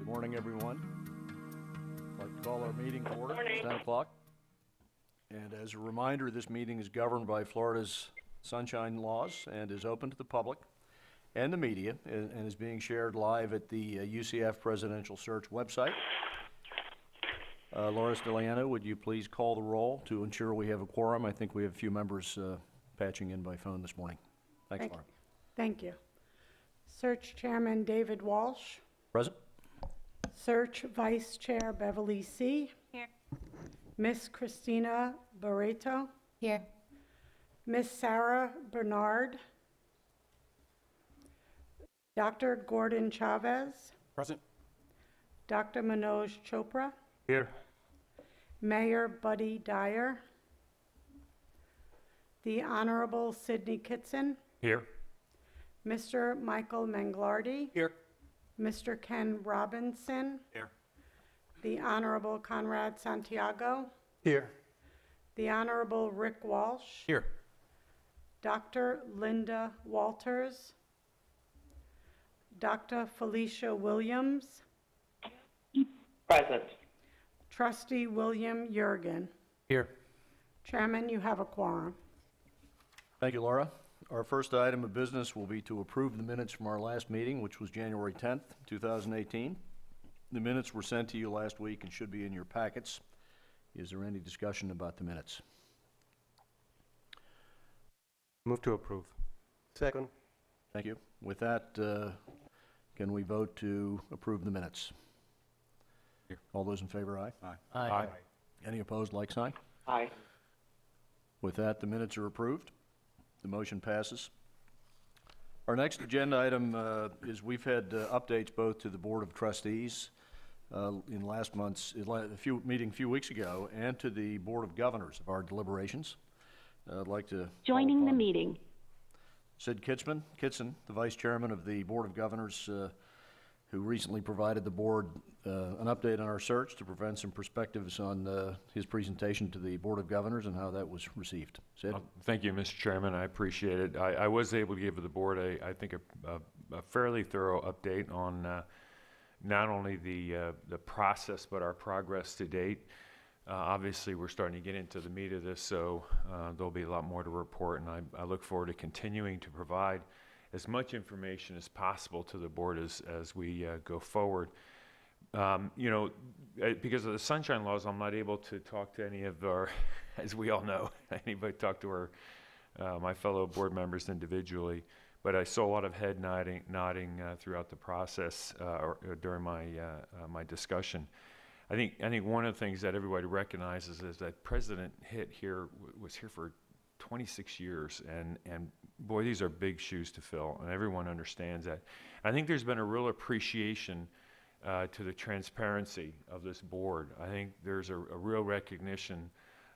Morning, everyone. I'd like to call our meeting to order. It's 10 o'clock. And as a reminder, this meeting is governed by Florida's sunshine laws and is open to the public and the media and is being shared live at the UCF Presidential Search website. Laura Stiliano, would you please call the roll to ensure we have a quorum? I think we have a few members patching in by phone this morning. Thanks, Laura. Thank you. Search Chairman David Walsh. Present. Search Vice Chair Beverly C. Here. Miss Christina Barreto. Here. Miss Sarah Bernard. Dr. Gordon Chavez. Present. Dr. Manoj Chopra. Here. Mayor Buddy Dyer. The Honorable Sidney Kitson. Here. Mr. Michael Manglardi. Here. Mr. Ken Robinson. Here. The Honorable Conrad Santiago. Here. The Honorable Rick Walsh. Here. Dr. Linda Walters. Dr. Felicia Williams. Present. Trustee William Yergin. Here. Chairman, you have a quorum. Thank you, Laura. Our first item of business will be to approve the minutes from our last meeting, which was January 10th, 2018. The minutes were sent to you last week and should be in your packets. Is there any discussion about the minutes? Move to approve. Second. Thank you. With that, can we vote to approve the minutes? Here. All those in favor, aye? Aye. Any opposed, like sign? Aye. With that, the minutes are approved. The motion passes. Our next agenda item is we've had updates both to the Board of Trustees in last month's meeting a few weeks ago and to the Board of Governors of our deliberations. I'd like to Joining the meeting. Sid Kitson, the Vice Chairman of the Board of Governors, who recently provided the board an update on our search to provide some perspectives on his presentation to the Board of Governors and how that was received. Sid? Thank you, Mr. Chairman. I appreciate it. I was able to give the board, I think, a fairly thorough update on not only the process, but our progress to date. Obviously, we're starting to get into the meat of this, so there'll be a lot more to report, and I look forward to continuing to provide as much information as possible to the board as we go forward. You know, because of the sunshine laws, I'm not able to talk to any of our, as we all know, anybody talk to our my fellow board members individually. But I saw a lot of head nodding throughout the process or during my my discussion. I think one of the things that everybody recognizes is that President Hitt was here for 26 years, and boy, these are big shoes to fill, and everyone understands that. I think there's been a real appreciation to the transparency of this board. I think there's a real recognition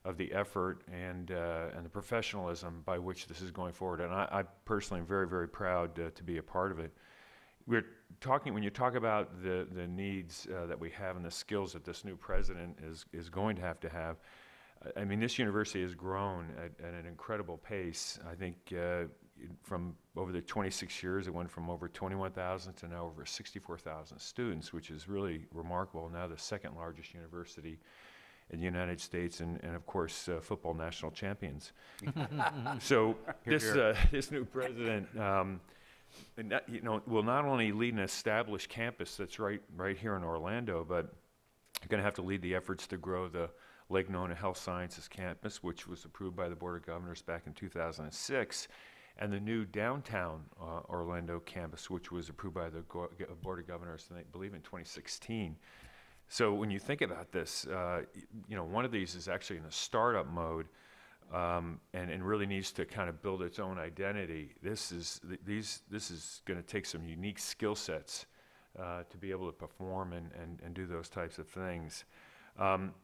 of the effort and the professionalism by which this is going forward, and I personally am very, very proud to be a part of it. We're talking, when you talk about the needs that we have and the skills that this new president is going to have, I mean, this university has grown at an incredible pace. I think from over the 26 years, it went from over 21,000 to now over 64,000 students, which is really remarkable. Now the second largest university in the United States, and of course, football national champions. So this new president, will not only lead an established campus that's right here in Orlando, but you're going to have to lead the efforts to grow the Lake Nona Health Sciences campus, which was approved by the Board of Governors back in 2006, and the new downtown Orlando campus, which was approved by the Board of Governors, I believe, in 2016. So when you think about this, one of these is actually in a startup mode, and really needs to kind of build its own identity. This is going to take some unique skill sets to be able to perform and do those types of things.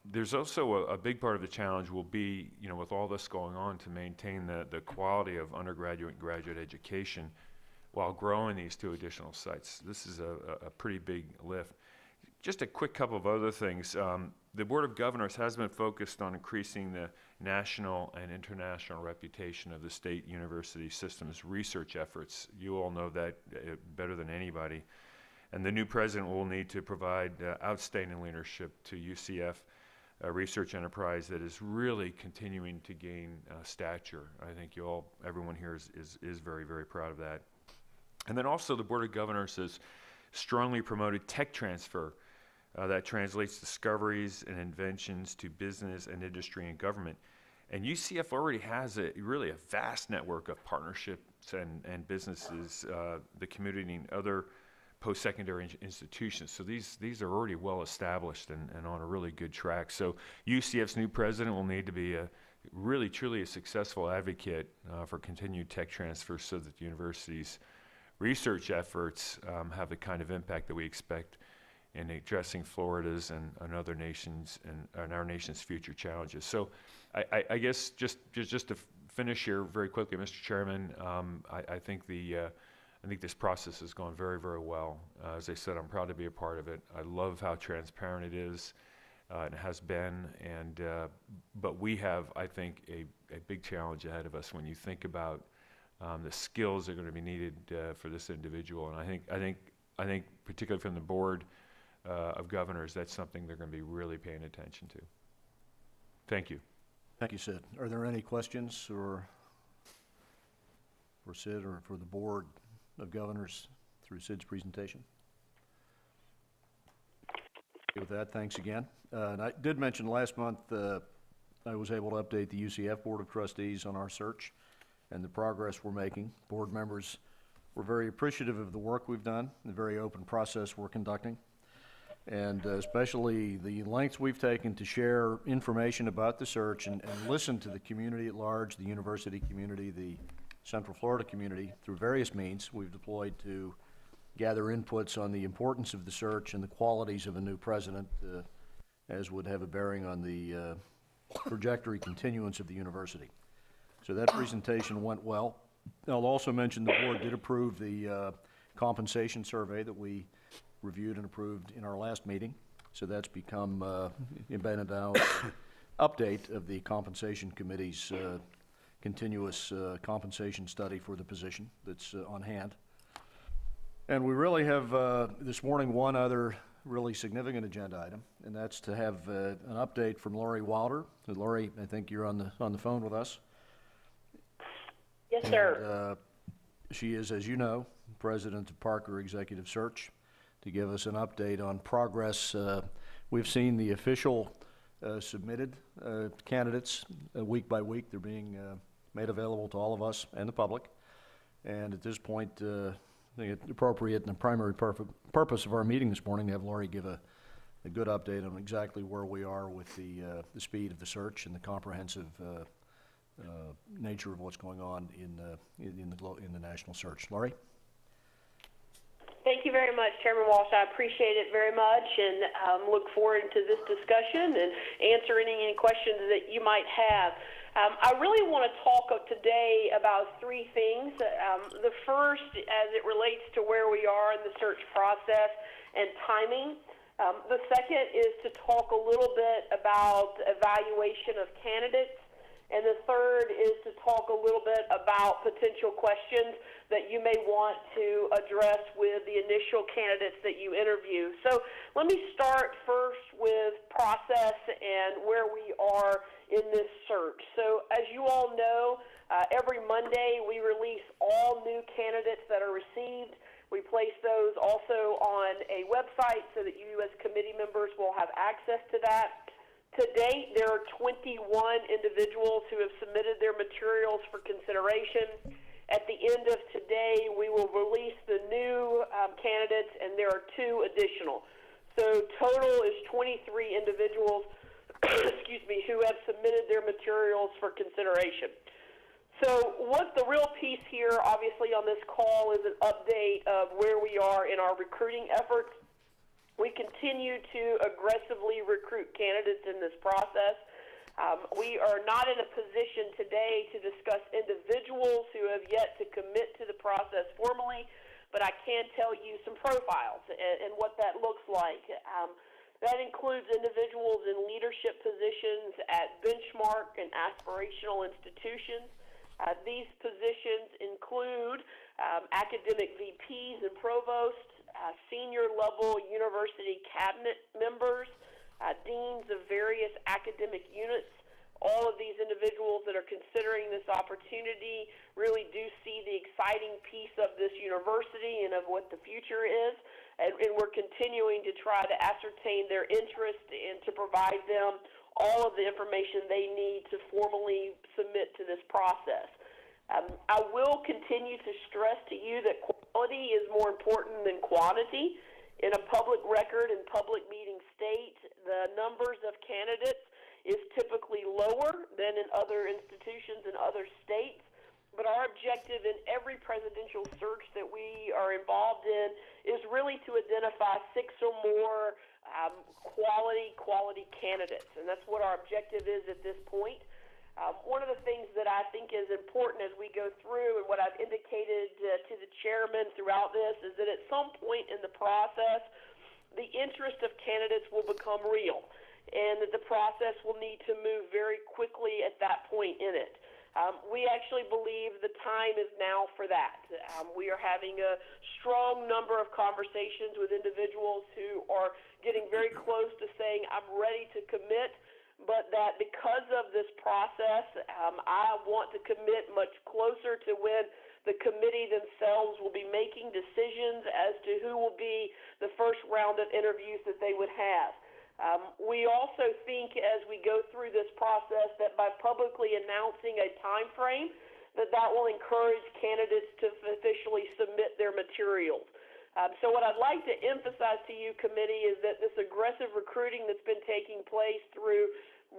There's also a big part of the challenge will be, with all this going on, to maintain the quality of undergraduate and graduate education while growing these two additional sites. This is a pretty big lift. Just a quick couple of other things. The Board of Governors has been focused on increasing the national and international reputation of the state university system's research efforts. You all know that better than anybody. And the new president will need to provide outstanding leadership to UCF research enterprise that is really continuing to gain stature. I think everyone here is very, very proud of that. And then also the Board of Governors has strongly promoted tech transfer that translates discoveries and inventions to business and industry and government. And UCF already has really a vast network of partnerships and businesses, the community and other post-secondary institutions. So these are already well established and on a really good track. So UCF's new president will need to be really truly a successful advocate for continued tech transfer so that the university's research efforts have the kind of impact that we expect in addressing Florida's and other nations and our nation's future challenges. So I guess just to finish here very quickly, Mr. Chairman, I think this process has gone very, very well. As I said, I'm proud to be a part of it. I love how transparent it is and has been. But we have, I think, a big challenge ahead of us when you think about the skills that are going to be needed for this individual. And I think particularly from the Board of Governors, that's something they're going to be really paying attention to. Thank you. Thank you, Sid. Are there any questions for Sid or for the Board of Governors through Sid's presentation? Okay, with that, thanks again. And I did mention last month I was able to update the UCF Board of Trustees on our search and the progress we're making. Board members were very appreciative of the work we've done, the very open process we're conducting, and especially the lengths we've taken to share information about the search and listen to the community at large, the university community, the Central Florida community, through various means we've deployed to gather inputs on the importance of the search and the qualities of a new president, as would have a bearing on the trajectory continuance of the university. So that presentation went well. I'll also mention the board did approve the compensation survey that we reviewed and approved in our last meeting. So that's become embedded now update of the compensation committee's continuous compensation study for the position that's on hand. And we really have this morning one other really significant agenda item, and that's to have an update from Lori Wilder. So Lori, I think you're on the phone with us. Yes, sir. She is, as you know, president of Parker Executive Search, to give us an update on progress. We've seen the official submitted candidates week by week. They're being made available to all of us and the public. And at this point, I think it's appropriate and the primary purpose of our meeting this morning to have Lori give a good update on exactly where we are with the speed of the search and the comprehensive nature of what's going on in the national search. Lori? Thank you very much, Chairman Walsh. I appreciate it very much and look forward to this discussion and answering any questions that you might have. I really want to talk today about three things. The first, as it relates to where we are in the search process and timing. The second is to talk a little bit about evaluation of candidates. And the third is to talk a little bit about potential questions that you may want to address with the initial candidates that you interview. So let me start first with process and where we are in this search. So as you all know, every Monday we release all new candidates that are received. We place those also on a website so that you as committee members will have access to that. To date, there are 21 individuals who have submitted their materials for consideration. At the end of today, we will release the new candidates, and there are 2 additional. So total is 23 individuals excuse me, who have submitted their materials for consideration. So what the real piece here, obviously, on this call is an update of where we are in our recruiting efforts. We continue to aggressively recruit candidates in this process. We are not in a position today to discuss individuals who have yet to commit to the process formally, but I can tell you some profiles and what that looks like. That includes individuals in leadership positions at benchmark and aspirational institutions. These positions include academic VPs and provosts, senior level university cabinet members, deans of various academic units. All of these individuals that are considering this opportunity really do see the exciting piece of this university and of what the future is, and we're continuing to try to ascertain their interest and to provide them all of the information they need to formally submit to this process. I will continue to stress to you that quality is more important than quantity. In a public record and public meeting state, the numbers of candidates is typically lower than in other institutions in other states. But our objective in every presidential search that we are involved in is really to identify 6 or more quality candidates, and that's what our objective is at this point. One of the things that I think is important as we go through, and what I've indicated to the chairman throughout this, is that at some point in the process, the interest of candidates will become real, and that the process will need to move very quickly at that point in it. We actually believe the time is now for that. We are having a strong number of conversations with individuals who are getting very close to saying, I'm ready to commit, but that because of this process, I want to commit much closer to when the committee themselves will be making decisions as to who will be the first round of interviews that they would have. We also think as we go through this process that by publicly announcing a time frame, that will encourage candidates to officially submit their materials. So what I'd like to emphasize to you, committee, is that this aggressive recruiting that's been taking place through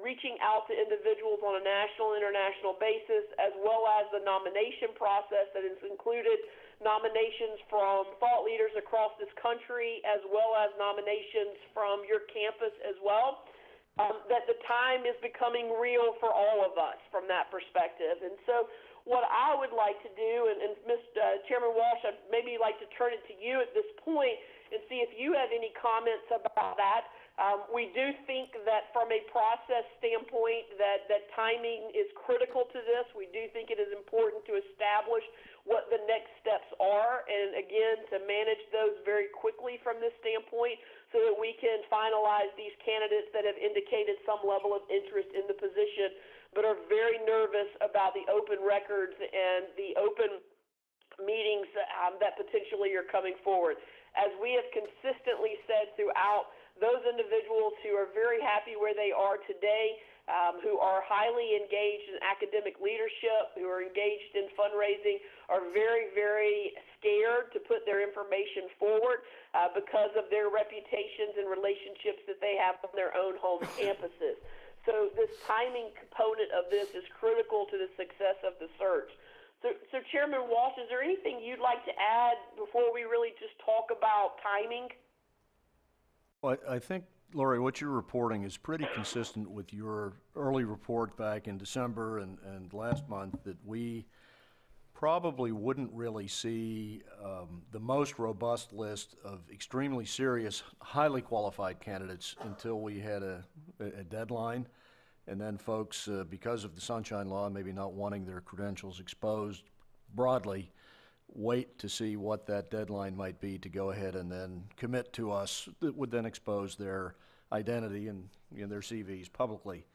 reaching out to individuals on a national, international basis, as well as the nomination process that has included nominations from thought leaders across this country, as well as nominations from your campus as well, that the time is becoming real for all of us from that perspective. And so what I would like to do, and Chairman Walsh, I'd maybe like to turn it to you at this point and see if you have any comments about that. We do think that from a process standpoint that timing is critical to this. We do think it is important to establish what the next steps are, and again, to manage those very quickly from this standpoint so that we can finalize these candidates that have indicated some level of interest in the position but are very nervous about the open records and the open meetings that potentially are coming forward. As we have consistently said throughout, those individuals who are very happy where they are today, who are highly engaged in academic leadership, who are engaged in fundraising, are very, very scared to put their information forward because of their reputations and relationships that they have on their own home campuses. So this timing component of this is critical to the success of the search. So Chairman Walsh, is there anything you'd like to add before we really just talk about timing? Well, I think, Lori, what you're reporting is pretty consistent with your early report back in December and last month, that we probably wouldn't really see the most robust list of extremely serious, highly qualified candidates until we had a deadline. And then folks, because of the Sunshine Law, maybe not wanting their credentials exposed broadly, wait to see what that deadline might be to go ahead and then commit to us, that would then expose their identity and their CVs publicly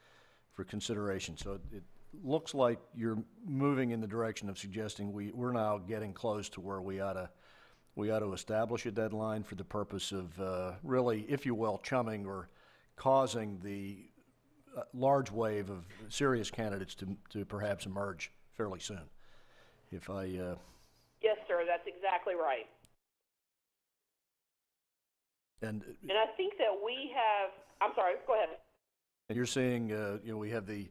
for consideration. So it looks like you're moving in the direction of suggesting we're now getting close to where we ought to establish a deadline for the purpose of really, if you will, chumming or causing the large wave of serious candidates to perhaps emerge fairly soon. If I Yes, sir, that's exactly right. And I think that we have, I'm sorry, go ahead. And you're seeing, we have the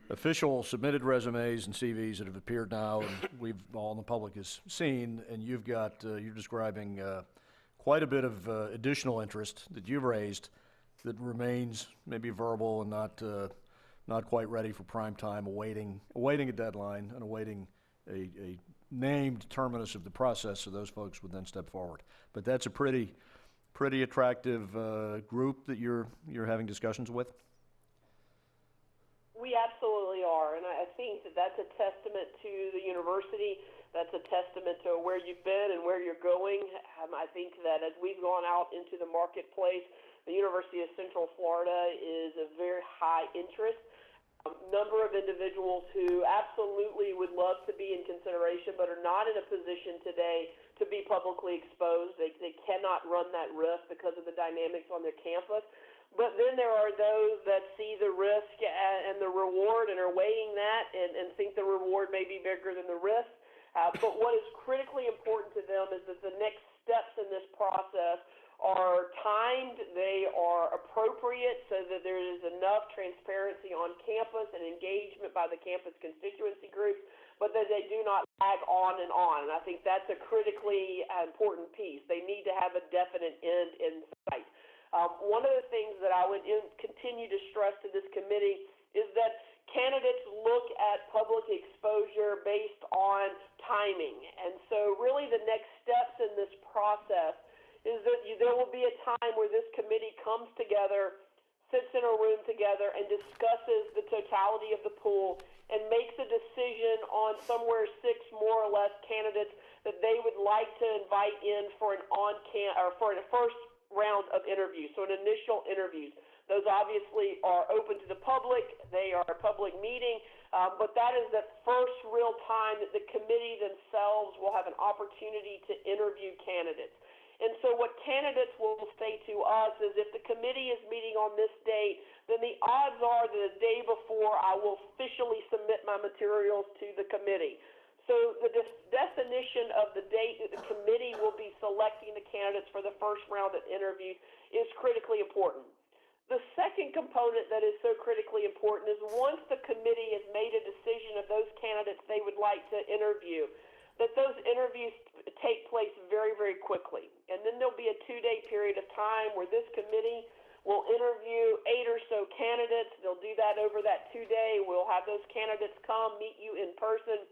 official submitted resumes and CVs that have appeared now, and we've all in the public has seen, and you've got, you're describing quite a bit of additional interest that you've raised that remains maybe verbal and not quite ready for prime time, awaiting a deadline and awaiting a named terminus of the process, so those folks would then step forward. But that's a pretty attractive group that you're having discussions with. We absolutely are, and I think that that's a testament to the university. that's a testament to where you've been and where you're going. I think that as we've gone out into the marketplace, the University of Central Florida is a very high interest. Number of individuals who absolutely would love to be in consideration but are not in a position today to be publicly exposed. They cannot run that risk because of the dynamics on their campus. But then there are those that see the risk and the reward and are weighing that and think the reward may be bigger than the risk. But what is critically important to them is that the next steps in this process are timed, they are appropriate so that there is enough transparency on campus and engagement by the campus constituency groups, but that they do not lag on and on. And I think that's a critically important piece. They need to have a definite end in sight. One of the things that I would continue to stress to this committee is that candidates look at public exposure based on timing. And so really the next steps in this process is that there will be a time where this committee comes together, sits in a room together, and discusses the totality of the pool and makes a decision on somewhere 6 more or less candidates that they would like to invite in for an for a first round of interviews, so an initial interviews. Those obviously are open to the public. They are a public meeting, but that is the first real time that the committee themselves will have an opportunity to interview candidates. And so what candidates will say to us is if the committee is meeting on this date, then the odds are that the day before I will officially submit my materials to the committee. So the definition of the date that the committee will be selecting the candidates for the first round of interviews is critically important. The second component that is so critically important is once the committee has made a decision of those candidates they would like to interview, that those interviews take place very, very quickly. And then there'll be a 2-day period of time where this committee will interview 8 or so candidates. They'll do that over that 2-day. We'll have those candidates come meet you in person.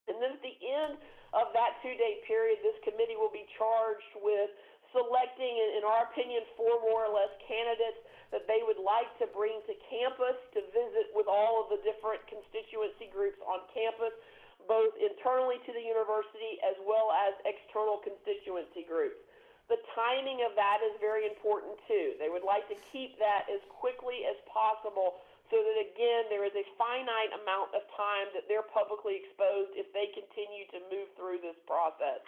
And then at the end of that 2-day period, this committee will be charged with selecting, in our opinion, 4 more or less candidates that they would like to bring to campus to visit with all of the different constituency groups on campus, both internally to the university as well as external constituency groups. The timing of that is very important too. They would like to keep that as quickly as possible so that, again, there is a finite amount of time that they're publicly exposed if they continue to move through this process.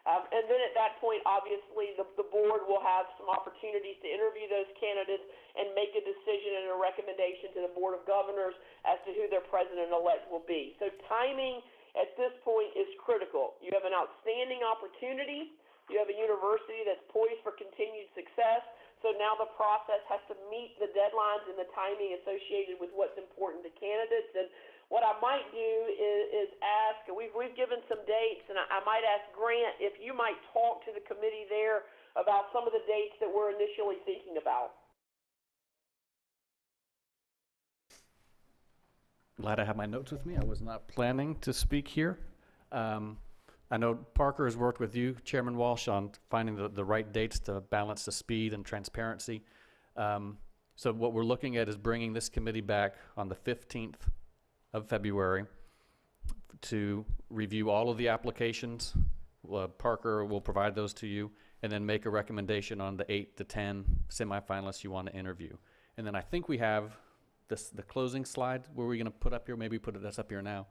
And then at that point, obviously, the board will have some opportunities to interview those candidates and make a decision and a recommendation to the Board of Governors as to who their president-elect will be. So timing at this point is critical. You have an outstanding opportunity. You have a university that's poised for continued success. So now the process has to meet the deadlines and the timing associated with what's important to candidates. And what I might do is ask, we've given some dates, and I might ask Grant if you might talk to the committee there about some of the dates that we're initially thinking about. Glad I have my notes with me. I was not planning to speak here. I know Parker has worked with you, Chairman Walsh, on finding the right dates to balance the speed and transparency. So what we're looking at is bringing this committee back on the 15th of February to review all of the applications. Parker will provide those to you and then make a recommendation on the 8 to 10 semifinalists you want to interview. And then I think we have the closing slide where we're going to put up here, maybe put this up here now.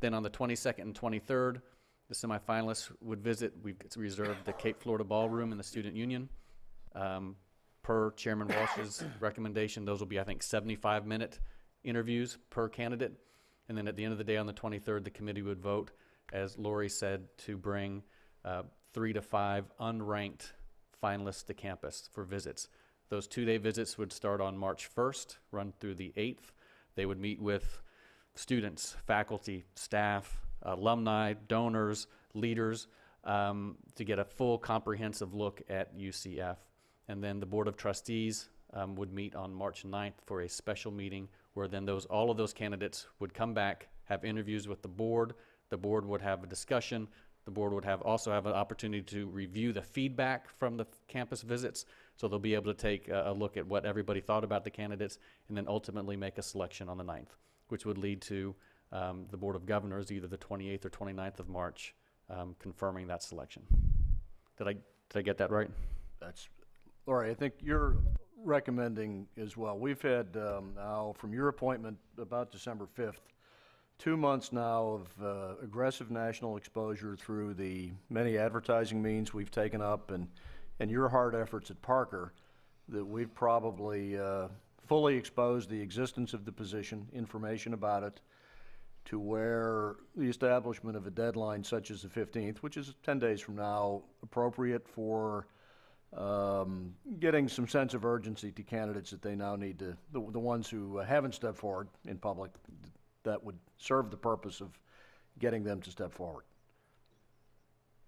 Then on the 22nd and 23rd, the semifinalists would visit. We've reserved the Cape Florida Ballroom in the Student Union. Per Chairman Walsh's recommendation, those will be, I think, 75-minute interviews per candidate. And then at the end of the day on the 23rd, the committee would vote, as Lori said, to bring 3 to 5 unranked finalists to campus for visits. Those 2-day visits would start on March 1st, run through the 8th. They would meet with students, faculty, staff, alumni, donors, leaders, to get a full comprehensive look at UCF. And then the Board of Trustees would meet on March 9th for a special meeting where then all of those candidates would come back, have interviews with the board. The board would have a discussion. The board would also have an opportunity to review the feedback from the campus visits. So they'll be able to take a look at what everybody thought about the candidates and then ultimately make a selection on the 9th, which would lead to the Board of Governors either the 28th or 29th of March, confirming that selection. Did I get that right? That's, Lori, I think you're recommending as well. We've had now, from your appointment about December 5th, 2 months now of aggressive national exposure through the many advertising means we've taken up and your hard efforts at Parker, that we've probably fully exposed the existence of the position, information about it, to where the establishment of a deadline such as the 15th, which is 10 days from now, appropriate for getting some sense of urgency to candidates that they now need to, the ones who haven't stepped forward in public, that would serve the purpose of getting them to step forward.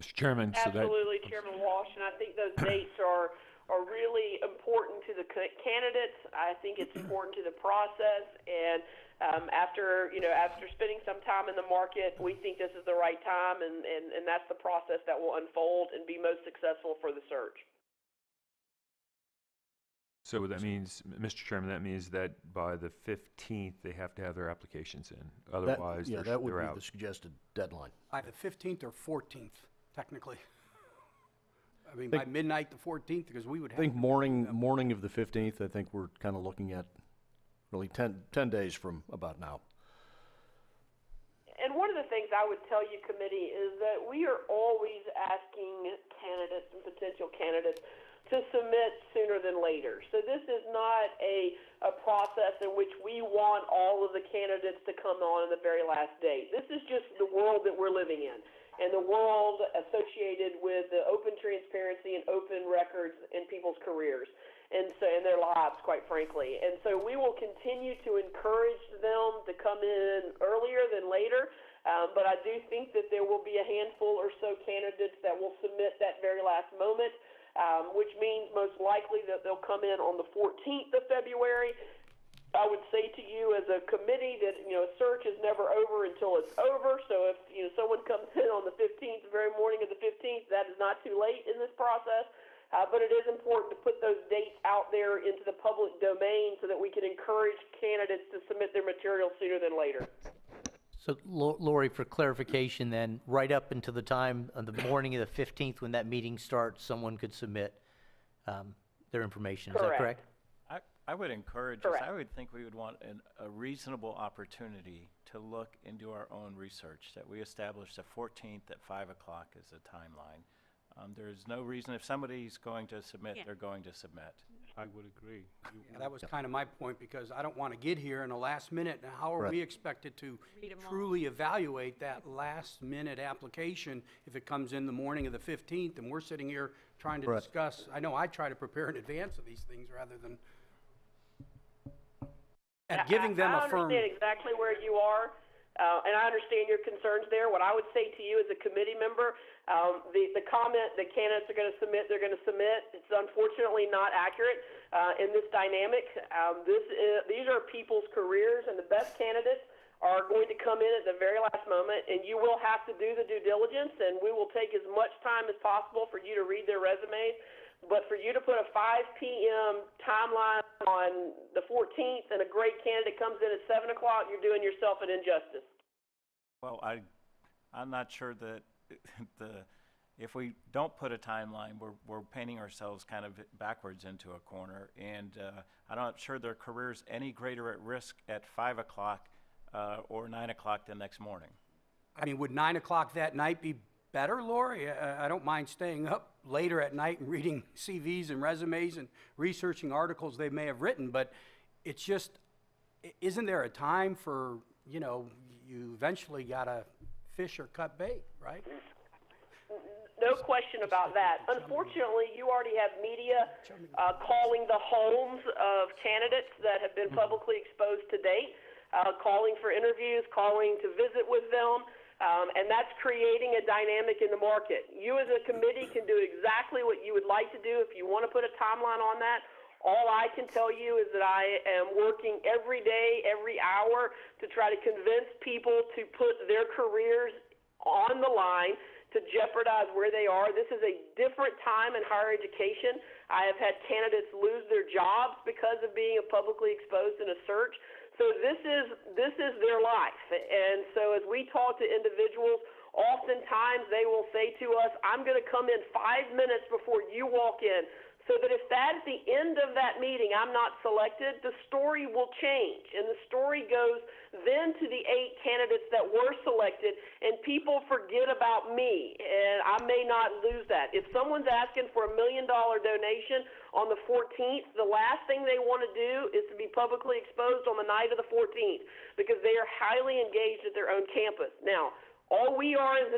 Mr. Chairman, so that, Absolutely, Chairman Walsh, and I think those dates are really important to the candidates. I think it's important to the process, and after spending some time in the market, we think this is the right time, and that's the process that will unfold and be most successful for the search. so that means, Mr. Chairman, that means that by the 15th, they have to have their applications in. Otherwise, Yeah, they're that would be out. the suggested deadline. Either 15th or 14th, technically. I mean, by midnight the 14th, because we would I have. think morning of the 15th, I think we're kind of looking at really 10 days from about now. And one of the things I would tell you, committee, is that we are always asking candidates and potential candidates to submit sooner than later. So this is not a process in which we want all of the candidates to come on the very last day. This is just the world that we're living in, and the world associated with the open transparency and open records in people's careers and so in their lives, quite frankly. And so we will continue to encourage them to come in earlier than later, but I do think that there will be a handful or so candidates that will submit that very last moment, which means most likely that they'll come in on the 14th of February. I would say to you as a committee that, a search is never over until it's over. So if, someone comes in on the 15th, the very morning of the 15th, that is not too late in this process. But it is important to put those dates out there into the public domain so that we can encourage candidates to submit their material sooner than later. So, Lori, for clarification then, right up until the time on the morning of the 15th when that meeting starts, someone could submit their information. Is that correct? I would encourage us, I would think we would want a reasonable opportunity to look into our own research, that we establish the 14th at 5 o'clock as a timeline. There's no reason, if somebody's going to submit, they're going to submit. I would agree. Yeah, that was kind of my point, because I don't want to get here in the last minute. Now, how are we expected to truly evaluate that last minute application if it comes in the morning of the 15th and we're sitting here trying to discuss? I know I try to prepare in advance of these things rather than giving them a firm. I understand exactly where you are, and I understand your concerns there. What I would say to you as a committee member, the comment that candidates are going to submit, they're going to submit, it's unfortunately not accurate in this dynamic. These are people's careers, and the best candidates are going to come in at the very last moment, and you will have to do the due diligence, and we will take as much time as possible for you to read their resumes. But for you to put a 5 p.m. timeline on the 14th and a great candidate comes in at 7 o'clock, you're doing yourself an injustice. Well, I'm not sure that if we don't put a timeline, we're painting ourselves kind of backwards into a corner. And I'm not sure their career's any greater at risk at 5 o'clock or 9 o'clock the next morning. I mean, would 9 o'clock that night be better, Lori? I don't mind staying up later at night and reading CVs and resumes and researching articles they may have written, but it's just, isn't there a time for, you eventually got to fish or cut bait, right? No question about that. Unfortunately, you already have media calling the homes of candidates that have been publicly exposed to date, calling for interviews, calling to visit with them. And that's creating a dynamic in the market. You as a committee can do exactly what you would like to do. If you want to put a timeline on that, all I can tell you is that I am working every day, every hour to try to convince people to put their careers on the line, to jeopardize where they are. This is a different time in higher education. I have had candidates lose their jobs because of being publicly exposed in a search. So this is their life. And so as we talk to individuals, oftentimes they will say to us, I'm going to come in 5 minutes before you walk in, so that if at the end of that meeting I'm not selected, the story will change. And the story goes then to the 8 candidates that were selected, and people forget about me, and I may not lose that. If someone's asking for $1 million donation on the 14th, the last thing they want to do is to be publicly exposed on the night of the 14th, because they are highly engaged at their own campus. Now, all we are is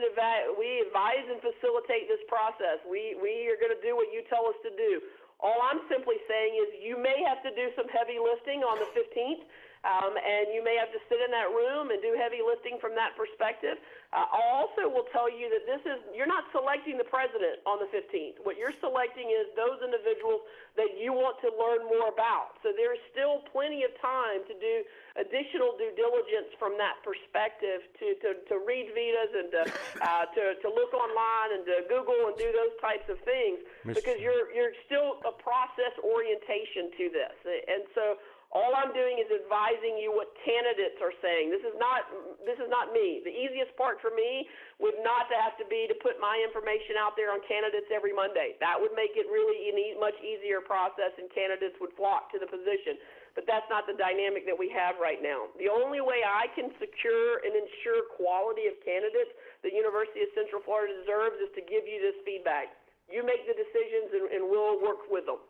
we advise and facilitate this process. We are going to do what you tell us to do. All I'm simply saying is you may have to do some heavy lifting on the 15th, and you may have to sit in that room and do heavy lifting from that perspective. I also will tell you that you're not selecting the president on the 15th. What you're selecting is those individuals that you want to learn more about. So there is still plenty of time to do additional due diligence from that perspective, to read vitas and to look online and to Google and do those types of things, because you're still a process orientation to this. And so all I'm doing is advising you what candidates are saying. This is not me. The easiest part for me would not to have to be to put my information out there on candidates every Monday. That would make it really a much easier process, and candidates would flock to the position. But that's not the dynamic that we have right now. The only way I can secure and ensure quality of candidates the University of Central Florida deserves is to give you this feedback. You make the decisions, and we'll work with them.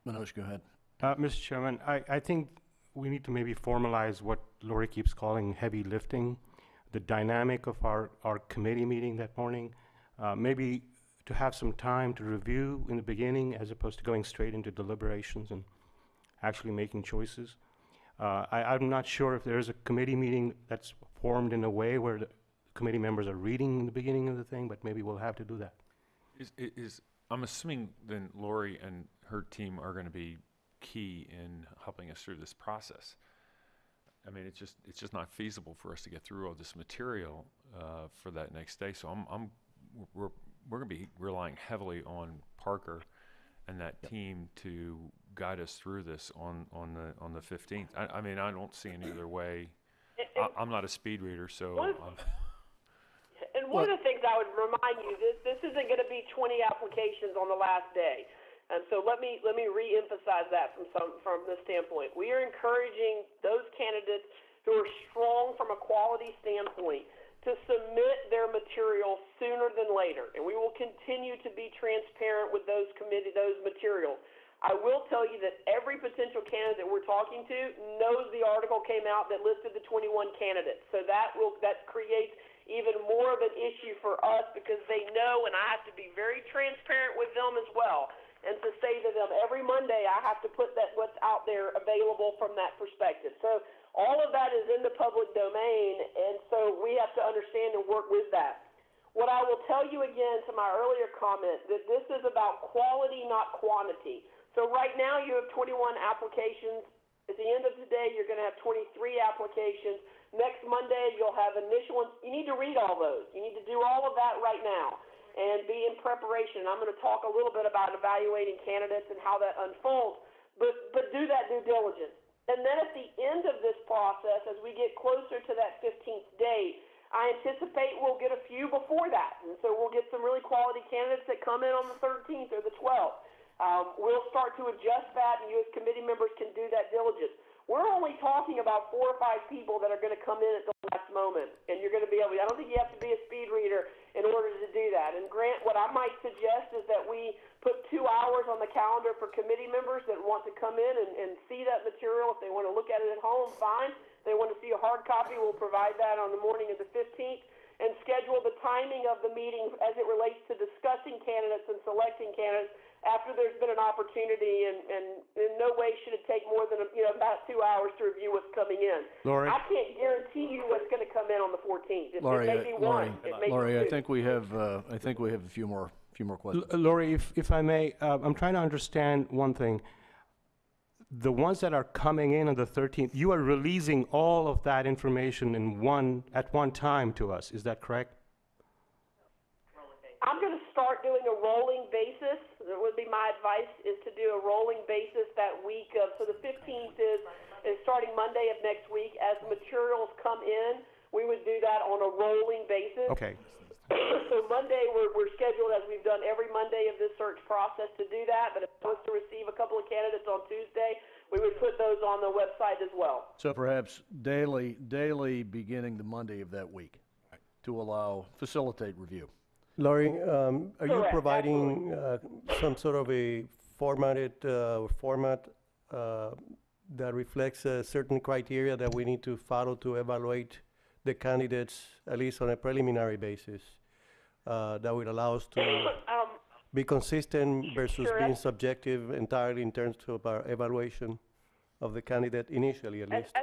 Manoj, go ahead. Mr. Chairman, I think we need to maybe formalize what Lori keeps calling heavy lifting, the dynamic of our committee meeting that morning, maybe to have some time to review in the beginning as opposed to going straight into deliberations and actually making choices. I'm not sure if there's a committee meeting that's formed in a way where the committee members are reading in the beginning of the thing, but maybe we'll have to do that. I'm assuming then Lori and her team are going to be key in helping us through this process. I mean, it's just not feasible for us to get through all this material for that next day. So we're going to be relying heavily on Parker and that team to guide us through this on the 15th. I mean, I don't see any other way. I'm not a speed reader, so. And one of the things I would remind you, this isn't going to be 20 applications on the last day. And so let me re-emphasize that from this standpoint. We are encouraging those candidates who are strong from a quality standpoint to submit their material sooner than later, and we will continue to be transparent with those materials. I will tell you that every potential candidate we're talking to knows the article came out that listed the 21 candidates. So that creates even more of an issue for us, because they know, and I have to be very transparent with them as well, and to say to them every Monday I have to put what's out there available from that perspective. So all of that is in the public domain, and so we have to understand and work with that. What I will tell you again to my earlier comment, that this is about quality, not quantity. So right now you have 21 applications. At the end of the day, you're going to have 23 applications. Next Monday, you'll have initial ones. You need to read all those. You need to do all of that right now and be in preparation. I'm going to talk a little bit about evaluating candidates and how that unfolds, but do that due diligence. And then at the end of this process, as we get closer to that 15th date, I anticipate we'll get a few before that. And so we'll get some really quality candidates that come in on the 13th or the 12th. We'll start to adjust that, and you as committee members can do that diligence. We're only talking about 4 or 5 people that are going to come in at the last moment, and you're going to be able to, I don't think you have to be a speed reader in order to do that. And Grant, what I might suggest is that we put 2 hours on the calendar for committee members that want to come in and see that material. If they want to look at it at home, fine. If they want to see a hard copy, we'll provide that on the morning of the 15th, and schedule the timing of the meeting as it relates to discussing candidates and selecting candidates after there's been an opportunity, and in no way should it take more than about 2 hours to review what's coming in. Lori? I can't guarantee you what's going to come in on the 14th. It may be one. It may Lori, be I two. think we have a few more questions. Lori, if I may, I'm trying to understand one thing. The ones that are coming in on the 13th, you are releasing all of that information at one time to us. Is that correct? I'm going to start doing a rolling basis. That would be my advice, is to do a rolling basis that week of, so the 15th is starting Monday of next week. As the materials come in, we would do that on a rolling basis. Okay. So Monday, we're scheduled, as we've done every Monday of this search process, to do that. But if I was to receive a couple of candidates on Tuesday, we would put those on the website as well. So perhaps daily beginning the Monday of that week to facilitate review. Lori, are you Correct, providing some sort of a format that reflects certain criteria that we need to follow to evaluate the candidates, at least on a preliminary basis, that would allow us to be consistent versus Sure. being subjective entirely in terms of our evaluation of the candidate initially, at least?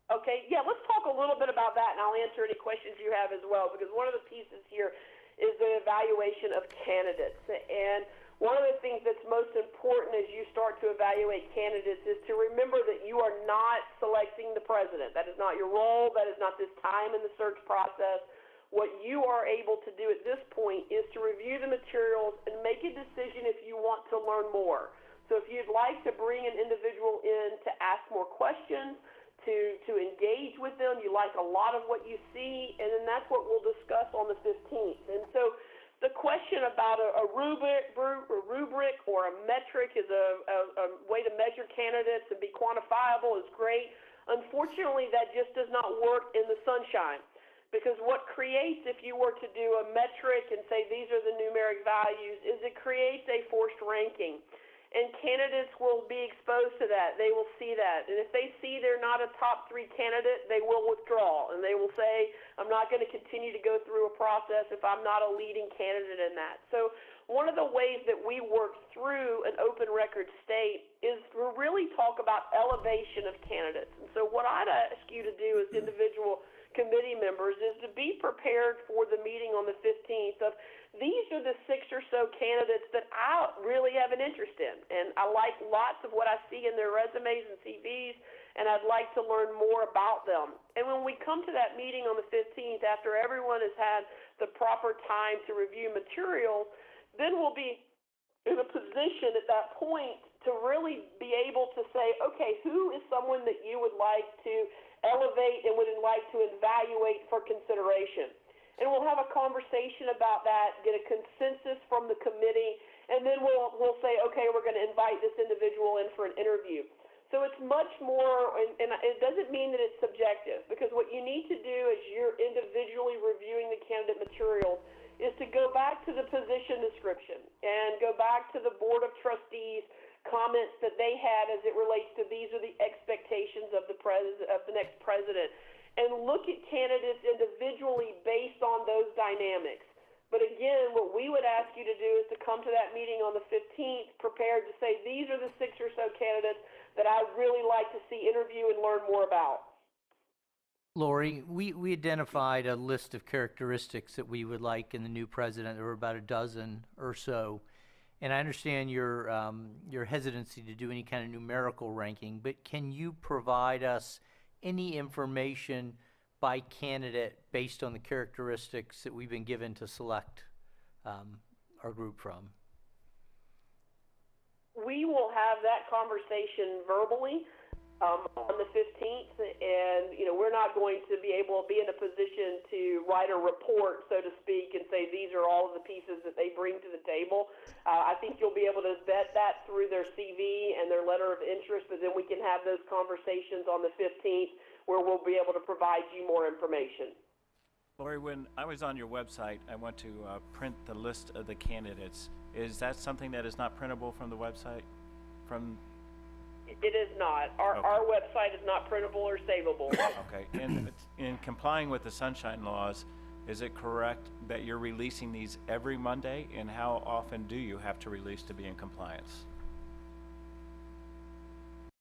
Okay, yeah, let's talk a little bit about that, and I'll answer any questions you have as well, because one of the pieces here is the evaluation of candidates. And one of the things that's most important as you start to evaluate candidates is to remember that you are not selecting the president. That is not your role. That is not this time in the search process. What you are able to do at this point is to review the materials and make a decision if you want to learn more. So if you'd like to bring an individual in to ask more questions, to engage with them, you like a lot of what you see, and then that's what we'll discuss on the 15th. And so the question about a rubric or a metric is a way to measure candidates and be quantifiable is great. Unfortunately, that just does not work in the sunshine, because what creates, if you were to do a metric and say these are the numeric values, is it creates a forced ranking. And candidates will be exposed to that. They will see that. And if they see they're not a top 3 candidate, they will withdraw. And they will say, I'm not going to continue to go through a process if I'm not a leading candidate in that. So one of the ways that we work through an open record state is to really talk about elevation of candidates. And so what I'd ask you to do as individual committee members is to be prepared for the meeting on the 15th of, these are the 6 or so candidates that I really have an interest in, and I like lots of what I see in their resumes and CVs, and I'd like to learn more about them. And when we come to that meeting on the 15th, after everyone has had the proper time to review materials, then we'll be in a position at that point to really be able to say, okay, who is someone that you would like to elevate and would like to evaluate for consideration? And we'll have a conversation about that, get a consensus from the committee, and then we'll say, okay, we're going to invite this individual in for an interview. So it's much more, and it doesn't mean that it's subjective, because what you need to do as you're individually reviewing the candidate materials is to go back to the position description and go back to the Board of Trustees comments that they had as it relates to these are the expectations of the next president, and look at candidates individually based on those dynamics. But again, what we would ask you to do is to come to that meeting on the 15th prepared to say, these are the 6 or so candidates that I'd really like to see interview and learn more about. Lori, we identified a list of characteristics that we would like in the new president. There were about a dozen or so. And I understand your hesitancy to do any kind of numerical ranking, but can you provide us any information by candidate based on the characteristics that we've been given to select our group from? We will have that conversation verbally on the 15th, and we're not going to be in a position to write a report, so to speak, and say these are all of the pieces that they bring to the table. I think you'll be able to vet that through their CV and their letter of interest, but then we can have those conversations on the 15th where we'll be able to provide you more information. Lori, when I was on your website, I went to print the list of the candidates. Is that something that is not printable from the website? It is not. Our website is not printable or savable. Okay. And in complying with the sunshine laws, is it correct that you're releasing these every Monday? And how often do you have to release to be in compliance?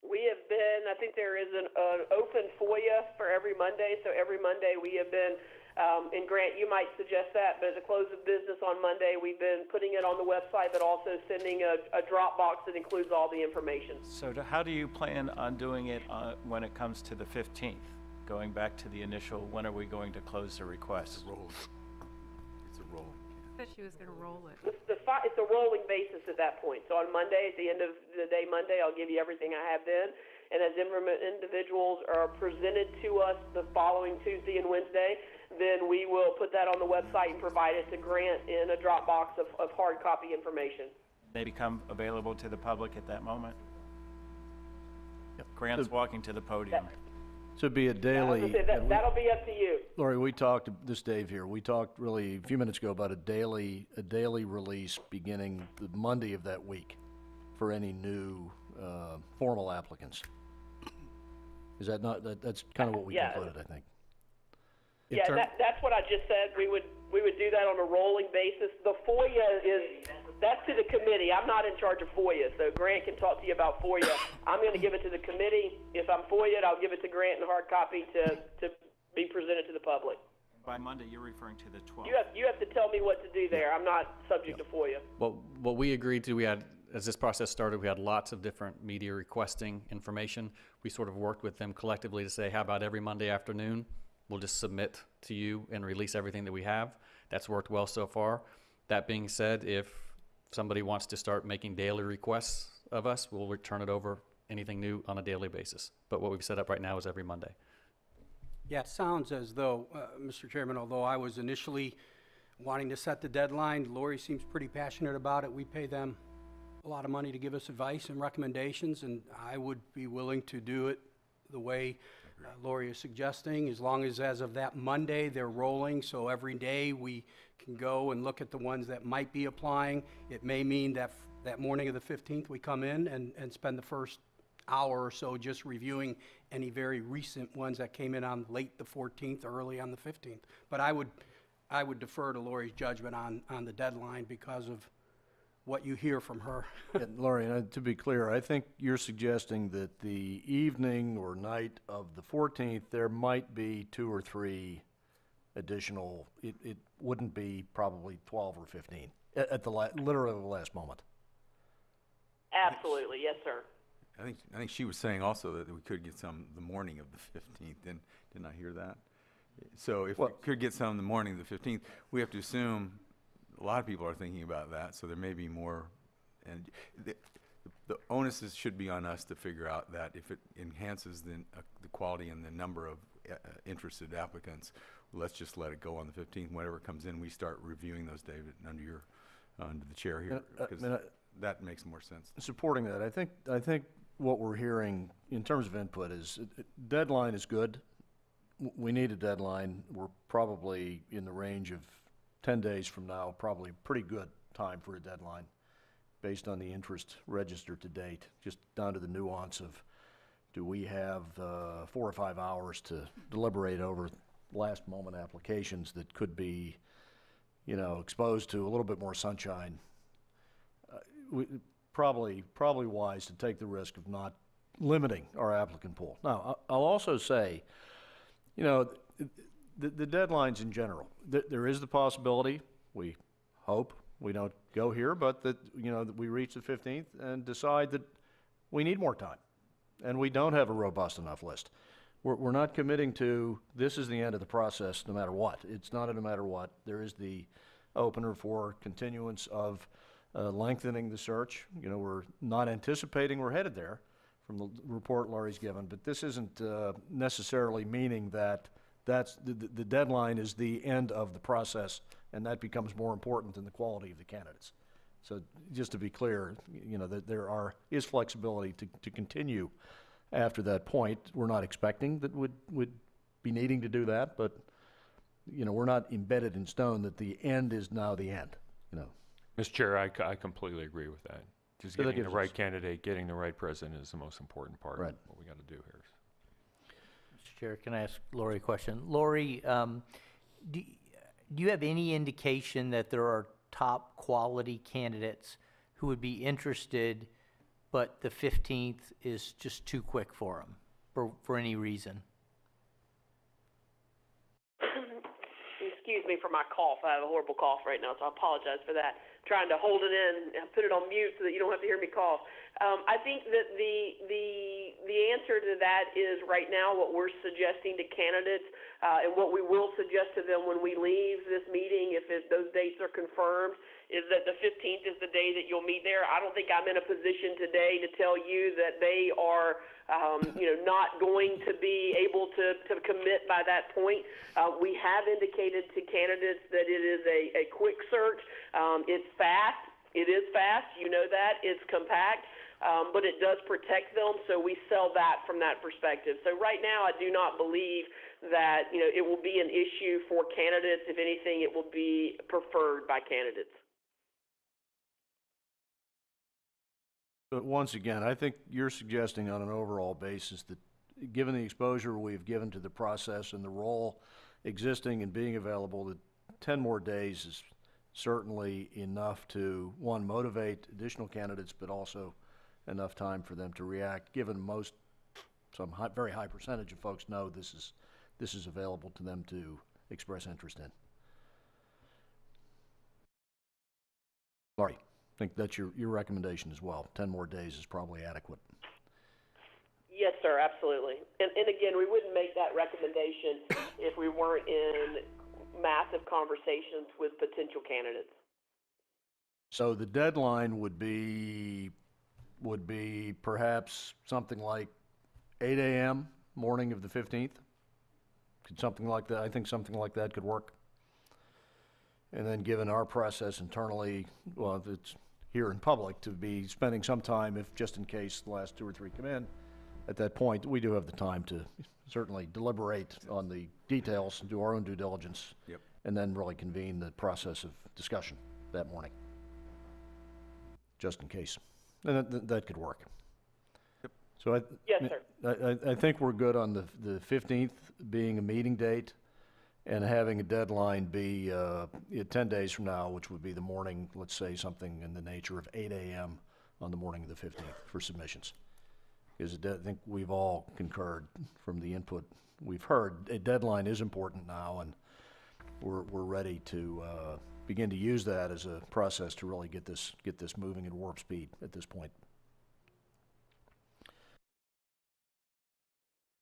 We have been, I think there is an open Foyer for every Monday. So every Monday we have been, and Grant, you might suggest that, but at the close of business on Monday, we've been putting it on the website, but also sending a Dropbox that includes all the information. So how do you plan on doing it when it comes to the 15th? Going back to the initial, when are we going to close the request? Said she was going to roll it. It's a rolling basis at that point. So on Monday, at the end of the day Monday, I'll give you everything I have then. And as individuals are presented to us the following Tuesday and Wednesday, then we will put that on the website and provide it to Grant in a Dropbox of hard copy information. They become available to the public at that moment. Yep. Grant's walking to the podium. So it'd be a daily. That'll be up to you. Lori, we talked, this Dave here, we talked really a few minutes ago about a daily release beginning the Monday of that week for any new formal applicants. Is that not, that's kind of what we concluded, I think. That's what I just said. We would do that on a rolling basis. The Foyer that's to the committee. I'm not in charge of Foyer, so Grant can talk to you about Foyer. I'm going to give it to the committee. If I'm Foyer, I'll give it to Grant in hard copy to be presented to the public. By Monday, you're referring to the 12th. You have to tell me what to do there. I'm not subject to Foyer. Well, what we agreed to, we had, as this process started, we had lots of different media requesting information. We sort of worked with them collectively to say, how about every Monday afternoon? We'll just submit to you and release everything that we have. That's worked well so far. That being said, if somebody wants to start making daily requests of us, we'll return it over, anything new on a daily basis. But what we've set up right now is every Monday. Yeah, it sounds as though, Mr. Chairman, although I was initially wanting to set the deadline, Lori seems pretty passionate about it. We pay them a lot of money to give us advice and recommendations, and I would be willing to do it the way Lori is suggesting, as long as of that Monday they're rolling, so every day we can go and look at the ones that might be applying. It may mean that that morning of the 15th we come in and spend the first hour or so just reviewing any very recent ones that came in on late the 14th or early on the 15th. But I would defer to Lori's judgment on the deadline because of what you hear from her. Yeah, Lori, and to be clear, I think you're suggesting that the evening or night of the 14th, there might be 2 or 3 additional, it wouldn't be probably 12 or 15 at the literally the last moment. Absolutely, yes, sir. I think she was saying also that we could get some the morning of the 15th. Didn't I hear that? So if we could get some the morning of the 15th, we have to assume a lot of people are thinking about that, so there may be more, and the onus should be on us to figure out that if it enhances the quality and the number of interested applicants, let's just let it go on the 15th. Whatever comes in, we start reviewing those, David, under the chair here, because that makes more sense. Supporting that, I think what we're hearing in terms of input is deadline is good. We need a deadline. We're probably in the range of 10 days from now, probably pretty good time for a deadline based on the interest registered to date, just down to the nuance of do we have 4 or 5 hours to deliberate over last moment applications that could be, exposed to a little bit more sunshine. Probably wise to take the risk of not limiting our applicant pool. Now, I'll also say, the deadlines in general, there is the possibility, we hope we don't go here, but that we reach the 15th and decide that we need more time and we don't have a robust enough list. We're not committing to this is the end of the process no matter what. It's not a no matter what. There is the opener for continuance of lengthening the search. We're not anticipating we're headed there from the report Lori's given, but this isn't necessarily meaning that that's the deadline is the end of the process, and that becomes more important than the quality of the candidates. So just to be clear, that there is flexibility to continue after that point. We're not expecting that would be needing to do that, but we're not embedded in stone that the end is now the end. Mr. Chair, I completely agree with that. Just getting the right candidate, getting the right president is the most important part of what we got to do here. Mr. Chair, can I ask Lori a question? Lori, do you have any indication that there are top quality candidates who would be interested, but the 15th is just too quick for them for any reason? Excuse me for my cough. I have a horrible cough right now, so I apologize for that. Trying to hold it in and put it on mute so that you don't have to hear me cough. I think that the answer to that is right now what we're suggesting to candidates and what we will suggest to them when we leave this meeting those dates are confirmed, is that the 15th is the day that you'll meet there. I don't think I'm in a position today to tell you that they are not going to be able to commit by that point. We have indicated to candidates that it is a quick search. It's fast. It is fast. You know that. It's compact. But it does protect them, so we sell that from that perspective. So right now, I do not believe that it will be an issue for candidates. If anything, it will be preferred by candidates. But once again, I think you're suggesting on an overall basis that given the exposure we've given to the process and the role existing and being available, that 10 more days is certainly enough to, one, motivate additional candidates, but also enough time for them to react, given very high percentage of folks know this is available to them to express interest in. Laurie, I think that's your recommendation as well. 10 more days is probably adequate. Yes, sir, absolutely. And again, we wouldn't make that recommendation if we weren't in massive conversations with potential candidates. So the deadline would be perhaps something like 8 a.m. morning of the 15th? Could something like that, I think something like that could work. And then given our process internally, well, it's here in public, to be spending some time, if just in case the last 2 or 3 come in, at that point, we do have the time to certainly deliberate on the details and do our own due diligence. Yep. And then really convene the process of discussion that morning, just in case. And that could work. Yep. So Yes, sir. I think we're good on the 15th being a meeting date and having a deadline be 10 days from now, which would be the morning, let's say something in the nature of 8 a.m. on the morning of the 15th for submissions. Because I think we've all concurred from the input we've heard, a deadline is important now, and we're ready to begin to use that as a process to really get this moving at warp speed at this point.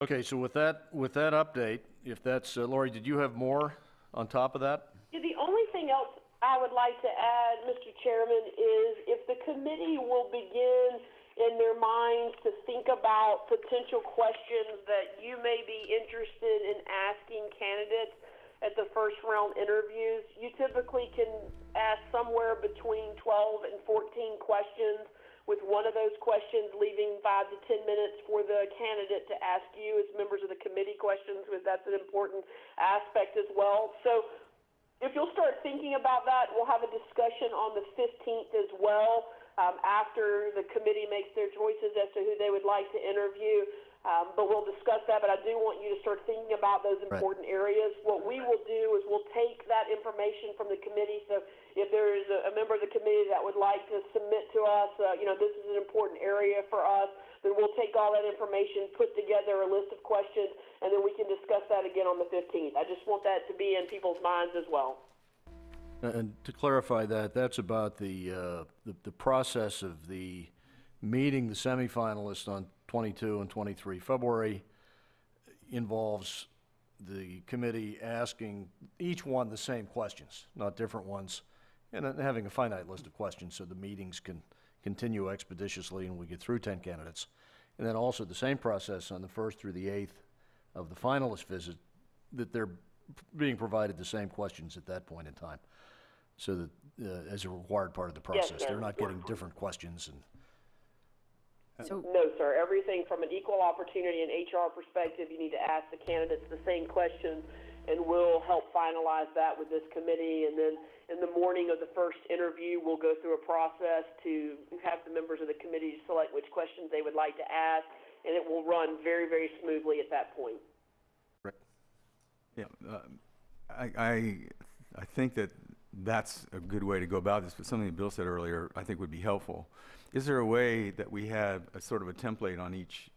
Okay, so with that update, if that's Lori, did you have more on top of that? Yeah, the only thing else I would like to add, Mr. Chairman, is if the committee will begin in their minds to think about potential questions that you may be interested in asking candidates at the first round interviews. You typically can ask somewhere between 12 and 14 questions, with one of those questions leaving 5 to 10 minutes for the candidate to ask you as members of the committee questions, because that's an important aspect as well. So if you'll start thinking about that, we'll have a discussion on the 15th as well, after the committee makes their choices as to who they would like to interview. But we'll discuss that, but I do want you to start thinking about those important areas. What we will do is we'll take that information from the committee. So if there is a member of the committee that would like to submit to us, this is an important area for us, then we'll take all that information, put together a list of questions, and then we can discuss that again on the 15th. I just want that to be in people's minds as well. And to clarify that, that's about the process of the meeting the semifinalists on 22 and 23 February involves the committee asking each one the same questions, not different ones, and having a finite list of questions so the meetings can continue expeditiously and we get through 10 candidates. And then also the same process on the 1st through the 8th of the finalist visit, that they're being provided the same questions at that point in time, so that as a required part of the process. Yes, they're not getting different questions. No, sir. Everything from an equal opportunity and HR perspective, you need to ask the candidates the same questions, and we'll help finalize that with this committee. And then in the morning of the first interview, we'll go through a process to have the members of the committee select which questions they would like to ask, and it will run very, very smoothly at that point. Right. Yeah, I think that's a good way to go about this, but something that Bill said earlier I think would be helpful. Is there a way that we have a sort of a template on each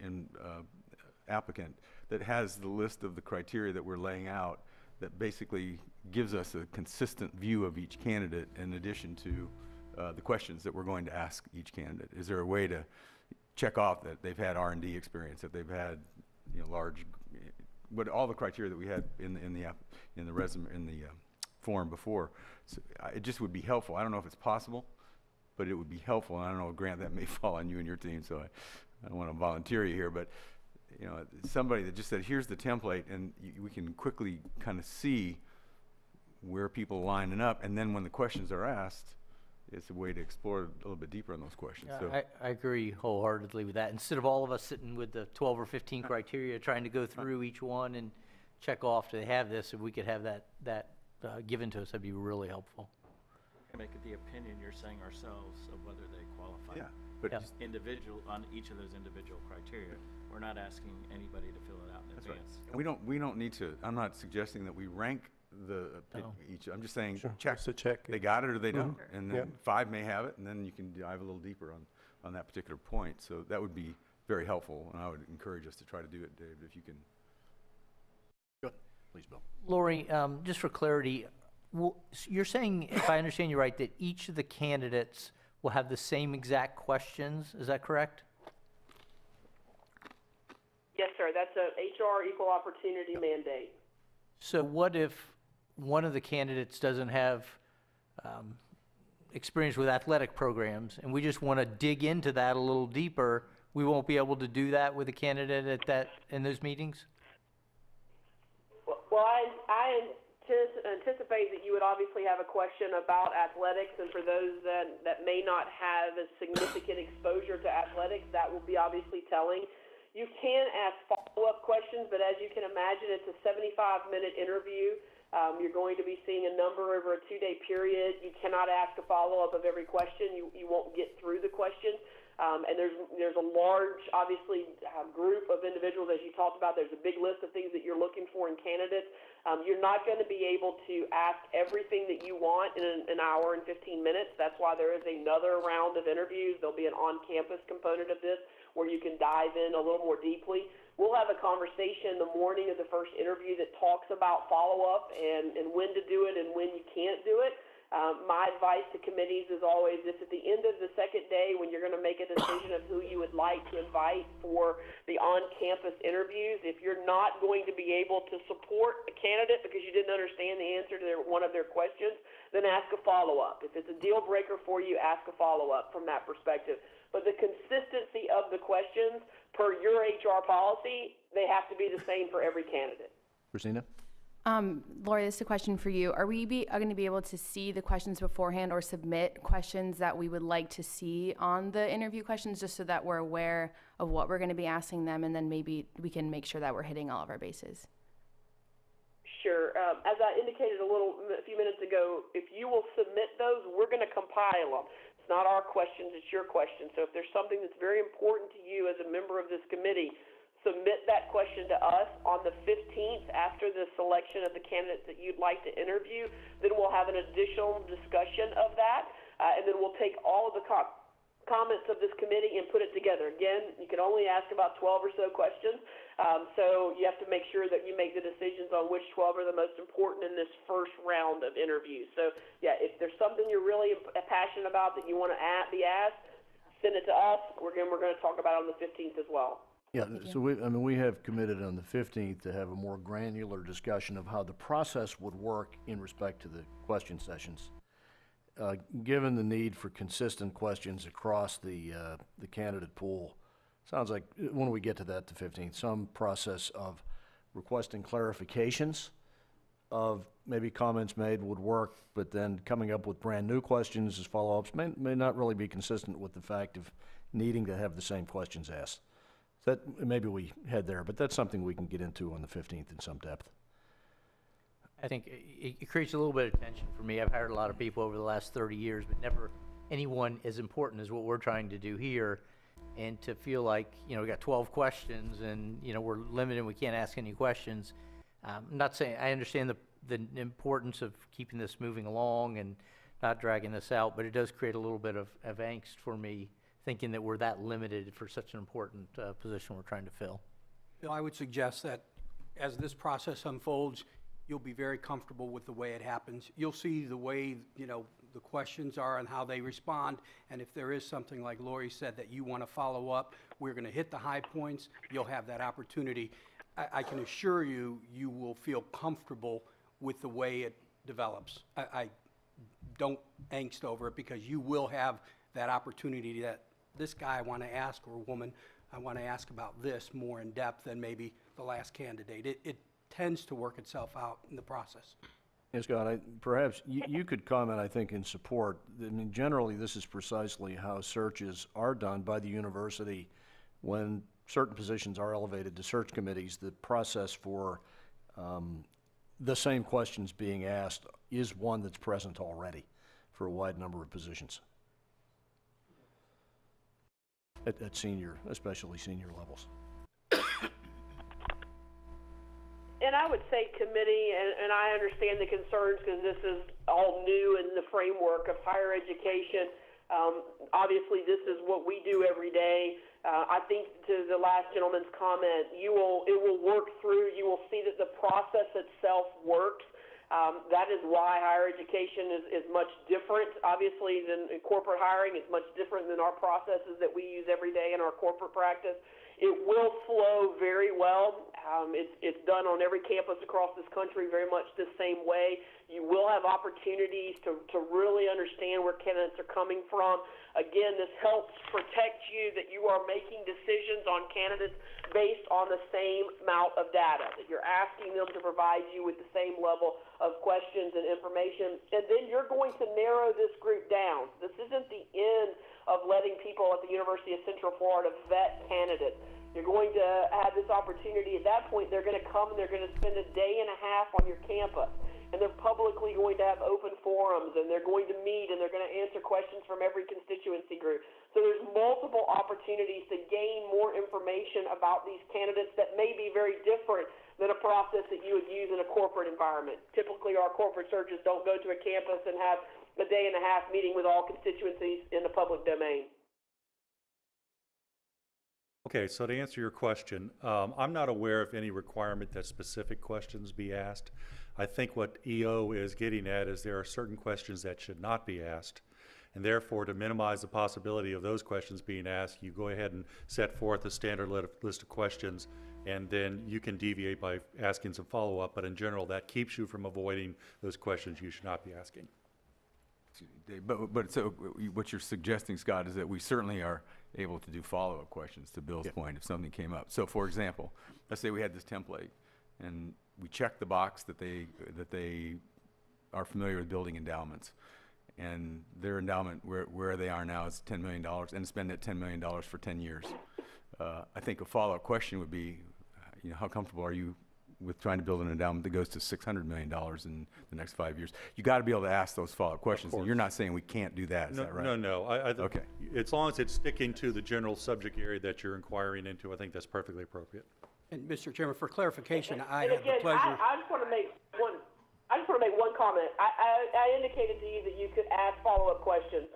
applicant that has the list of the criteria that we're laying out, that basically gives us a consistent view of each candidate in addition to the questions that we're going to ask each candidate? Is there a way to check off that they've had R&D experience, that they've had all the criteria that we had in the resume, in the forum before. So it just would be helpful. I don't know if it's possible, but it would be helpful. And I don't know, Grant, that may fall on you and your team, so I don't want to volunteer you here, but you know, somebody that just said, here's the template, and we can quickly kind of see where people are lining up, and then when the questions are asked, it's a way to explore a little bit deeper on those questions. Yeah, So I agree wholeheartedly with that. Instead of all of us sitting with the 12 or 15 criteria, trying to go through each one and check off, do they have this? If we could have that given to us, that'd be really helpful. Make it the opinion you're saying ourselves of whether they qualify. yeah, but Yeah. just- Individual, on each of those individual criteria. We're not asking anybody to fill it out in that's right. advance. We don't need to. I'm not suggesting that we rank No. each. I'm just saying Sure, check. just a check. They got it or they don't, and then Yep. 5 may have it, and then you can dive a little deeper on that particular point. So that would be very helpful, and I would encourage us to try to do it, Dave, if you can. Go ahead, please, Bill. Lori, just for clarity, you're saying, if I understand you right, that each of the candidates will have the same exact questions, is that correct? Yes, sir. That's a HR equal opportunity mandate. So what if one of the candidates doesn't have experience with athletic programs, and we just want to dig into that a little deeper? We won't be able to do that with a candidate in those meetings? Well, I anticipate that you would obviously have a question about athletics, and for those that may not have a significant exposure to athletics, that will be obviously telling. You can ask follow-up questions, but as you can imagine, it's a 75-minute interview. You're going to be seeing a number over a 2-day period. You cannot ask a follow-up of every question. You won't get through the questions. And there's a large, obviously, group of individuals, as you talked about. There's a big list of things that you're looking for in candidates. You're not going to be able to ask everything that you want in an hour and 15 minutes. That's why there is another round of interviews. There'll be an on-campus component of this where you can dive in a little more deeply. We'll have a conversation the morning of the first interview that talks about follow-up and when to do it and when you can't do it. My advice to committees is always, if at the end of the second day, when you're going to make a decision of who you would like to invite for the on-campus interviews, if you're not going to be able to support a candidate because you didn't understand the answer to one of their questions, then ask a follow-up. If it's a deal breaker for you, ask a follow-up from that perspective. But the consistency of the questions per your HR policy, they have to be the same for every candidate. Christina? Lori, this is a question for you. Are we going to be able to see the questions beforehand or submit questions that we would like to see on the interview questions, just so that we're aware of what we're going to be asking them, and then maybe we can make sure that we're hitting all of our bases? Sure. As I indicated a few minutes ago, if you will submit those, we're going to compile them. It's not our questions, it's your questions. So if there's something that's very important to you as a member of this committee, submit that question to us on the 15th after the selection of the candidates that you'd like to interview. Then we'll have an additional discussion of that, and then we'll take all of the comments of this committee and put it together. Again, you can only ask about 12 or so questions, so you have to make sure that you make the decisions on which 12 are the most important in this first round of interviews. So, yeah, if there's something you're really passionate about that you want to be asked, send it to us. We're going to talk about it on the 15th as well. Yeah, so we have committed on the 15th to have a more granular discussion of how the process would work in respect to the question sessions. Given the need for consistent questions across the candidate pool, sounds like when we get to that, the 15th, some process of requesting clarifications of maybe comments made would work, but then coming up with brand new questions as follow-ups may not really be consistent with the fact of needing to have the same questions asked. That maybe we head there, but that's something we can get into on the 15th in some depth. I think it creates a little bit of tension for me. I've hired a lot of people over the last 30 years, but never anyone as important as what we're trying to do here. And to feel like, we got 12 questions and, we're limited and we can't ask any questions. I'm not saying, I understand the importance of keeping this moving along and not dragging this out, but it does create a little bit of angst for me, thinking that we're that limited for such an important position we're trying to fill. Bill, I would suggest that as this process unfolds, you'll be very comfortable with the way it happens. You'll see the way, the questions are and how they respond. And if there is something, like Lori said, that you want to follow up, we're going to hit the high points. You'll have that opportunity. I can assure you, you will feel comfortable with the way develops. I don't angst over it, because you will have that opportunity that this guy I want to ask, or woman, I want to ask about this more in depth than maybe the last candidate. It tends to work itself out in the process. Yes, Scott, perhaps you could comment, I think, in support. I mean, generally, this is precisely how searches are done by the university. When certain positions are elevated to search committees, the process for the same questions being asked is one that's present already for a wide number of positions at senior, especially senior levels. And I would say committee, and I understand the concerns because this is all new in the framework of higher education. Obviously, this is what we do every day. I think to the last gentleman's comment, it will work through. You will see that the process itself works. That is why higher education is much different, obviously, than corporate hiring. It's much different than our processes that we use every day in our corporate practice. It will flow very well. It's done on every campus across this country very much the same way. You will have opportunities to really understand where candidates are coming from. Again, this helps protect you that you are making decisions on candidates based on the same amount of data, that you're asking them to provide you with the same level of questions and information. And then you're going to narrow this group down. This isn't the end of letting people at the University of Central Florida vet candidates. You're going to have this opportunity. At that point, they're going to come and they're going to spend a day and a half on your campus. And they're publicly going to have open forums, and they're going to meet, and they're going to answer questions from every constituency group. So there's multiple opportunities to gain more information about these candidates that may be very different than a process that you would use in a corporate environment. Typically, our corporate searches don't go to a campus and have a day and a half meeting with all constituencies in the public domain. Okay, so to answer your question, I'm not aware of any requirement that specific questions be asked. I think what EO is getting at is there are certain questions that should not be asked, and therefore to minimize the possibility of those questions being asked, you go ahead and set forth a standard list of questions, and then you can deviate by asking some follow-up, but in general that keeps you from avoiding those questions you should not be asking. But so what you're suggesting, Scott, is that we certainly are able to do follow-up questions to Bill's point if something came up. So for example, let's say we had this template and we checked the box that they are familiar with building endowments, and their endowment where they are now is $10 million, and spend that $10 million for 10 years. I think a follow-up question would be, how comfortable are you with trying to build an endowment that goes to $600 million in the next 5 years? You got to be able to ask those follow-up questions. And you're not saying we can't do that, is that right? No. Okay. As long as it's sticking to the general subject area that you're inquiring into, I think that's perfectly appropriate. And Mr. Chairman, for clarification, And I have again, the pleasure. I just want to make one. I just want to make one comment. I indicated to you that you could ask follow-up questions.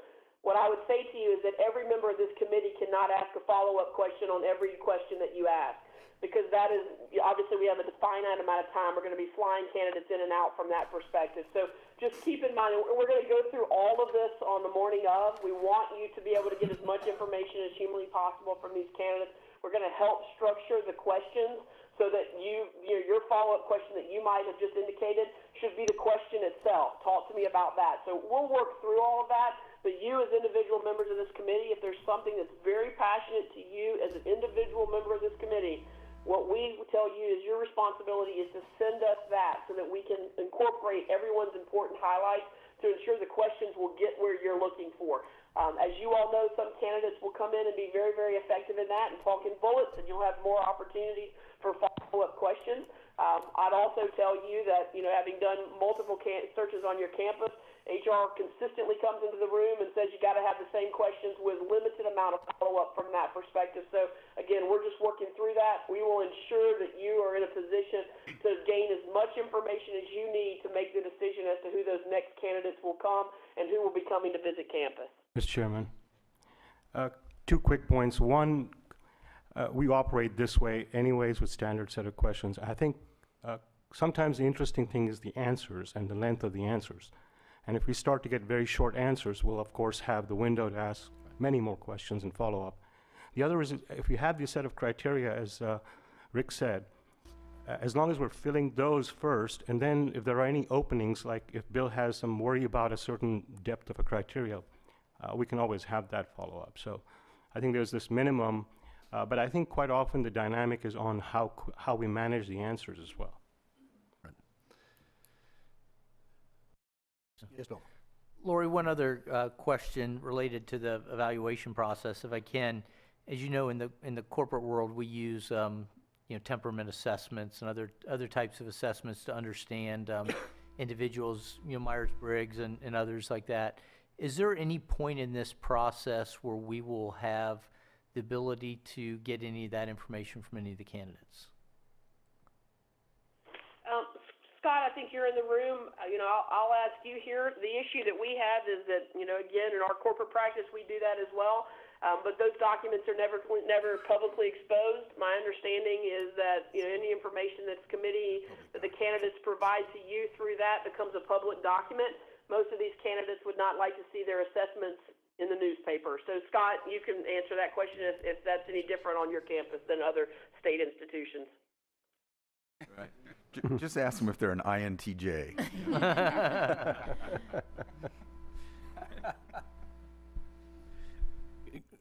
What I would say to you is that every member of this committee cannot ask a follow-up question on every question that you ask, because that is, obviously we have a finite amount of time. We're going to be flying candidates in and out from that perspective. So just keep in mind, we're going to go through all of this on the morning of. We want you to be able to get as much information as humanly possible from these candidates. We're going to help structure the questions so that your follow-up question that you might have just indicated should be the question itself. Talk to me about that. So we'll work through all of that. But you as individual members of this committee, if there's something that's very passionate to you as an individual member of this committee, what we tell you is your responsibility is to send us that so that we can incorporate everyone's important highlights to ensure the questions will get where you're looking for. As you all know, some candidates will come in and be very, very effective in that and talk in bullets, and you'll have more opportunities for follow-up questions. I'd also tell you that, having done multiple searches on your campus, HR consistently comes into the room and says you got to have the same questions with limited amount of follow-up from that perspective. So again, we're just working through that. We will ensure that you are in a position to gain as much information as you need to make the decision as to who those next candidates will come and who will be coming to visit campus. Mr. Chairman, 2 quick points. One, we operate this way anyways with standard set of questions. I think sometimes the interesting thing is the answers and the length of the answers. And if we start to get very short answers, we'll of course have the window to ask many more questions and follow up. The other is if you have this set of criteria, as Rick said, as long as we're filling those first, and then if there are any openings, like if Bill has some worry about a certain depth of a criteria, we can always have that follow-up. So I think there's this minimum, but I think quite often the dynamic is on how we manage the answers as well. Yes, Bill. Lori, one other question related to the evaluation process, if I can. As you know, in the corporate world, we use temperament assessments and other types of assessments to understand individuals, Myers-Briggs and others like that. Is there any point in this process where we will have the ability to get any of that information from any of the candidates? Scott, I think you're in the room. I'll ask you here. The issue that we have is that, again, in our corporate practice, we do that as well. But those documents are never publicly exposed. My understanding is that any information that the candidates provide to you through that becomes a public document. Most of these candidates would not like to see their assessments in the newspaper. So, Scott, you can answer that question if that's any different on your campus than other state institutions. Right. Just ask them if they're an INTJ.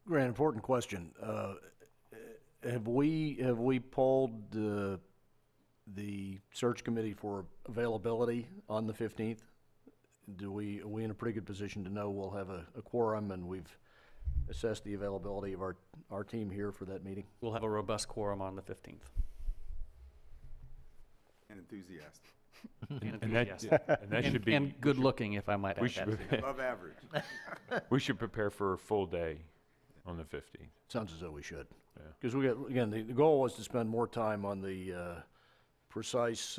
Grant, important question. Have we polled the search committee for availability on the 15th? Are we in a pretty good position to know we'll have a quorum, and we've assessed the availability of our team here for that meeting? We'll have a robust quorum on the 15th. And enthusiastic. And that should be... And good-looking, if I might add that. Above average. We should prepare for a full day on the 15th. Sounds as though we should. Yeah. Because the goal was to spend more time on the precise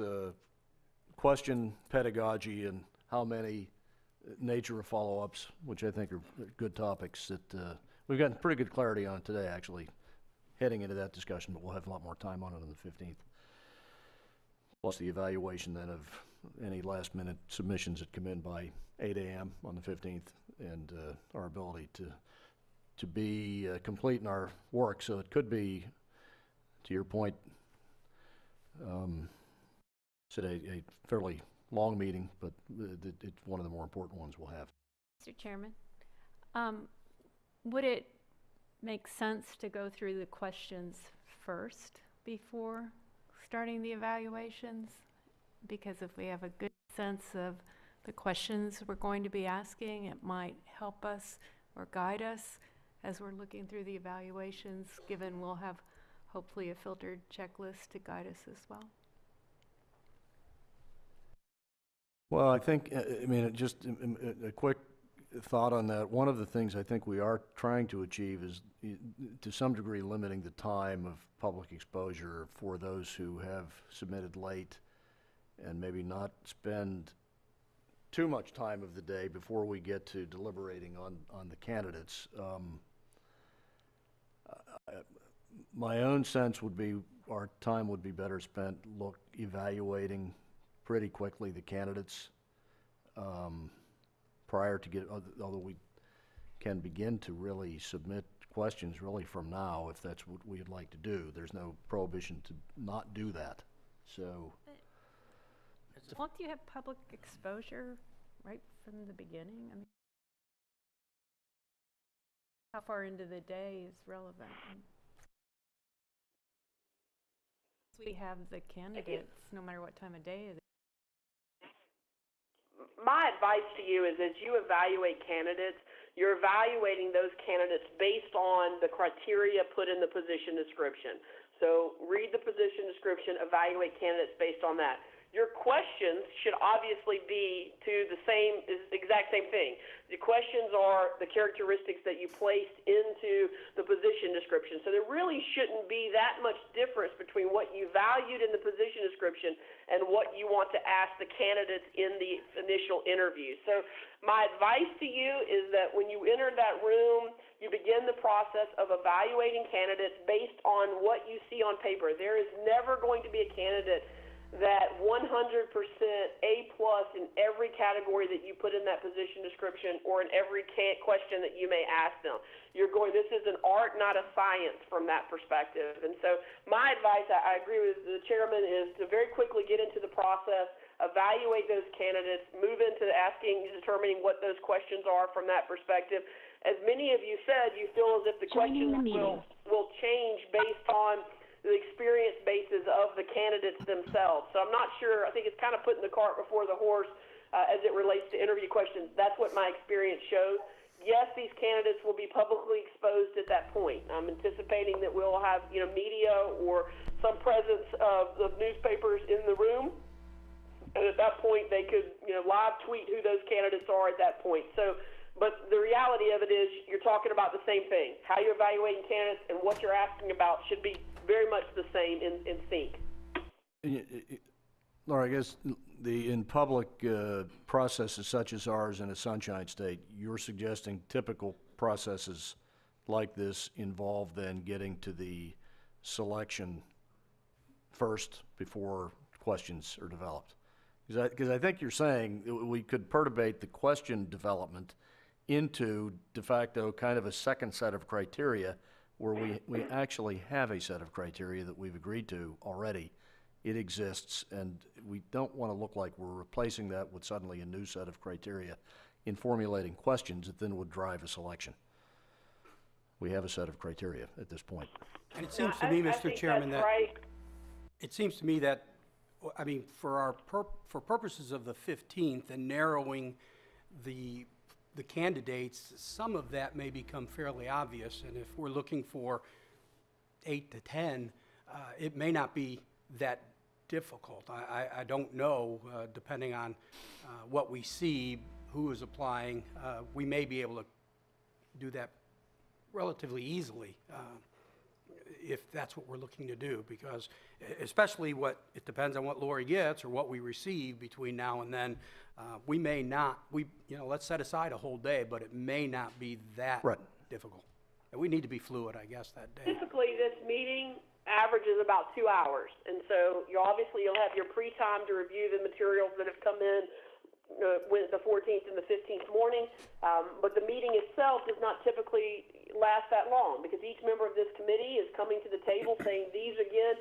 question pedagogy and how many nature of follow-ups, which I think are good topics that we've gotten pretty good clarity on today, actually, heading into that discussion, but we'll have a lot more time on it on the 15th. Plus the evaluation then of any last-minute submissions that come in by 8 a.m. on the 15th, and our ability to be complete in our work. So it could be, to your point, a fairly long meeting, but it's one of the more important ones we'll have. Mr. Chairman, would it make sense to go through the questions first before starting the evaluations? Because if we have a good sense of the questions we're going to be asking, it might help us or guide us as we're looking through the evaluations, given we'll have hopefully a filtered checklist to guide us as well. Well, I think, just a quick thought on that. One of the things I think we are trying to achieve is, to some degree, limiting the time of public exposure for those who have submitted late, and maybe not spend too much time of the day before we get to deliberating on the candidates. My own sense would be our time would be better spent evaluating pretty quickly the candidates prior to although we can begin to really submit questions really from now if that's what we'd like to do. There's no prohibition to not do that. So Won't you have public exposure right from the beginning? I mean, how far into the day is relevant? We have the candidates no matter what time of day it is. My advice to you is, as you evaluate candidates, you're evaluating those candidates based on the criteria put in the position description. So read the position description, evaluate candidates based on that. Your questions should obviously be to the exact same thing. The questions are the characteristics that you placed into the position description. So there really shouldn't be that much difference between what you valued in the position description and what you want to ask the candidates in the initial interview. So my advice to you is that when you enter that room, you begin the process of evaluating candidates based on what you see on paper. There is never going to be a candidate that 100% A+ in every category that you put in that position description or in every question that you may ask them. This is an art, not a science from that perspective. And so my advice, I agree with the chairman, is to very quickly get into the process, evaluate those candidates, move into determining what those questions are from that perspective. As many of you said, you feel as if the questions will change based on the experience bases of the candidates themselves. So I'm not sure. I think it's kind of putting the cart before the horse as it relates to interview questions. That's what my experience shows. Yes, these candidates will be publicly exposed at that point. I'm anticipating that we'll have media or some presence of the newspapers in the room. And at that point, they could live tweet who those candidates are at that point. So, but the reality of it is you're talking about the same thing. How you're evaluating candidates and what you're asking about should be very much the same in sync. Laura, I guess in public processes such as ours in a Sunshine State, you're suggesting typical processes like this involve then getting to the selection first before questions are developed. Because I think you're saying we could perturbate the question development into de facto kind of a second set of criteria where we actually have a set of criteria that we've agreed to already. It exists, and we don't want to look like we're replacing that with suddenly a new set of criteria in formulating questions that then would drive a selection. We have a set of criteria at this point. And it seems to me, Mr. Chairman, that it seems to me that, I mean, for purposes of the 15th and narrowing the candidates, some of that may become fairly obvious. And if we're looking for 8 to 10, it may not be that difficult. I don't know, depending on what we see, who is applying, we may be able to do that relatively easily if that's what we're looking to do, because especially it depends on what Lori gets or what we receive between now and then. We may not, let's set aside a whole day, but it may not be that difficult. And we need to be fluid, I guess, that day. Typically, this meeting averages about 2 hours, and so you'll have your pre-time to review the materials that have come in with the 14th and the 15th morning, but the meeting itself does not typically last that long, because each member of this committee is coming to the table saying these again,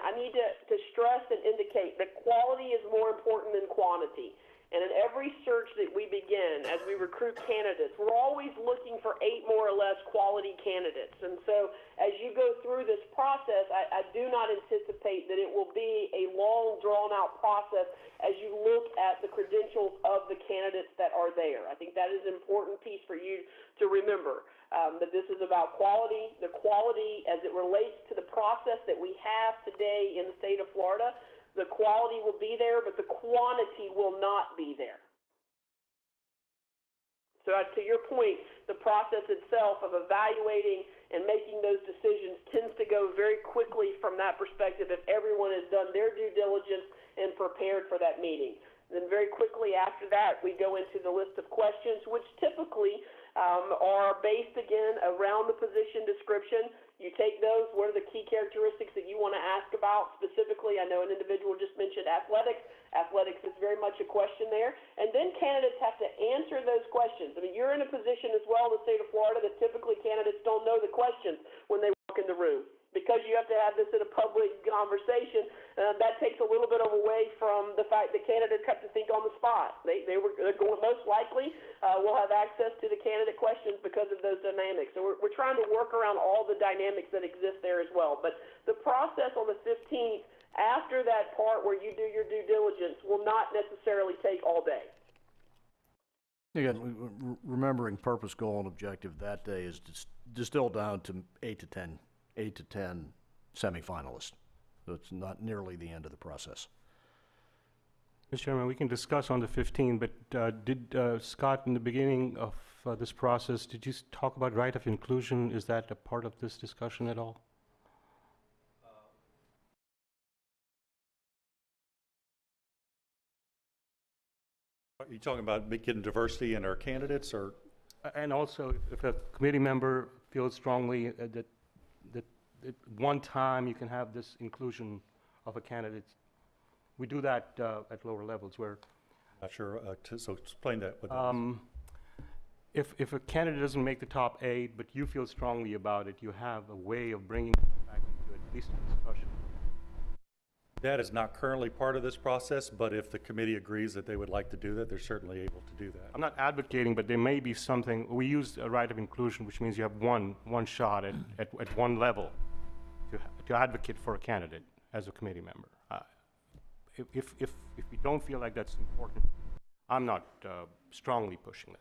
I need to stress and indicate that quality is more important than quantity. And in every search that we begin, as we recruit candidates, we're always looking for 8 more or less quality candidates. And so as you go through this process, I do not anticipate that it will be a long, drawn-out process as you look at the credentials of the candidates that are there. I think that is an important piece for you to remember, that this is about quality. The quality as it relates to the process that we have today in the state of Florida, the quality will be there, but the quantity will not be there. So to your point, the process itself of evaluating and making those decisions tends to go very quickly from that perspective if everyone has done their due diligence and prepared for that meeting. Then very quickly after that, we go into the list of questions, which typically are based, again, around the position description. You take those, what are the key characteristics that you want to ask about specifically? I know an individual just mentioned athletics. Athletics is very much a question there. And then candidates have to answer those questions. I mean, you're in a position as well in the state of Florida that typically candidates don't know the questions when they walk in the room. Because you have to have this in a public conversation, that takes a little bit away from the fact that candidates have to think on the spot. They're going most likely will have access to the candidate questions because of those dynamics. So we're trying to work around all the dynamics that exist there as well. But the process on the 15th, after that part where you do your due diligence, will not necessarily take all day. Again, remembering purpose, goal, and objective that day is distilled down to 8 to 10 semifinalists. So it's not nearly the end of the process. Mr. Chairman, we can discuss on the 15th, but did Scott, in the beginning of this process, did you talk about right of inclusion? Is that a part of this discussion at all? Are you talking about getting diversity in our candidates, or? And also, if a committee member feels strongly that at one time you can have this inclusion of a candidate We do that at lower levels where Not sure, so explain that with if a candidate doesn't make the top 8, but you feel strongly about it, you have a way of bringing it back into at least a discussion. That is not currently part of this process, but if the committee agrees that they would like to do that, they're certainly able to do that. I'm not advocating, but there may be something. We use a right of inclusion, which means you have one shot at one level to advocate for a candidate as a committee member. If you don't feel like that's important, I'm not strongly pushing that.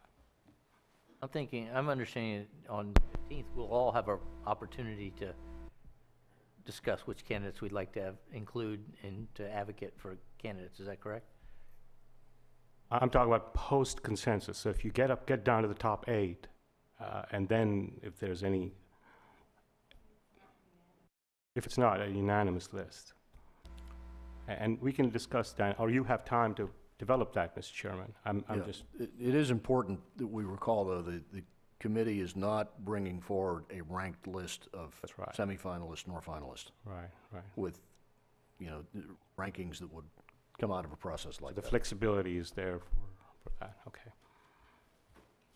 I'm understanding on the 15th, we'll all have an opportunity to discuss which candidates we'd like to include and to advocate for candidates. Is that correct? I'm talking about post-consensus. So if you get down to the top 8, and then if there's any, if it's not a unanimous list, and we can discuss that, or you have time to develop that, Mr. Chairman. It is important that we recall, though, the committee is not bringing forward a ranked list of semifinalists nor finalists. Right. With, rankings that would come out of a process like that. The flexibility is there for that, okay.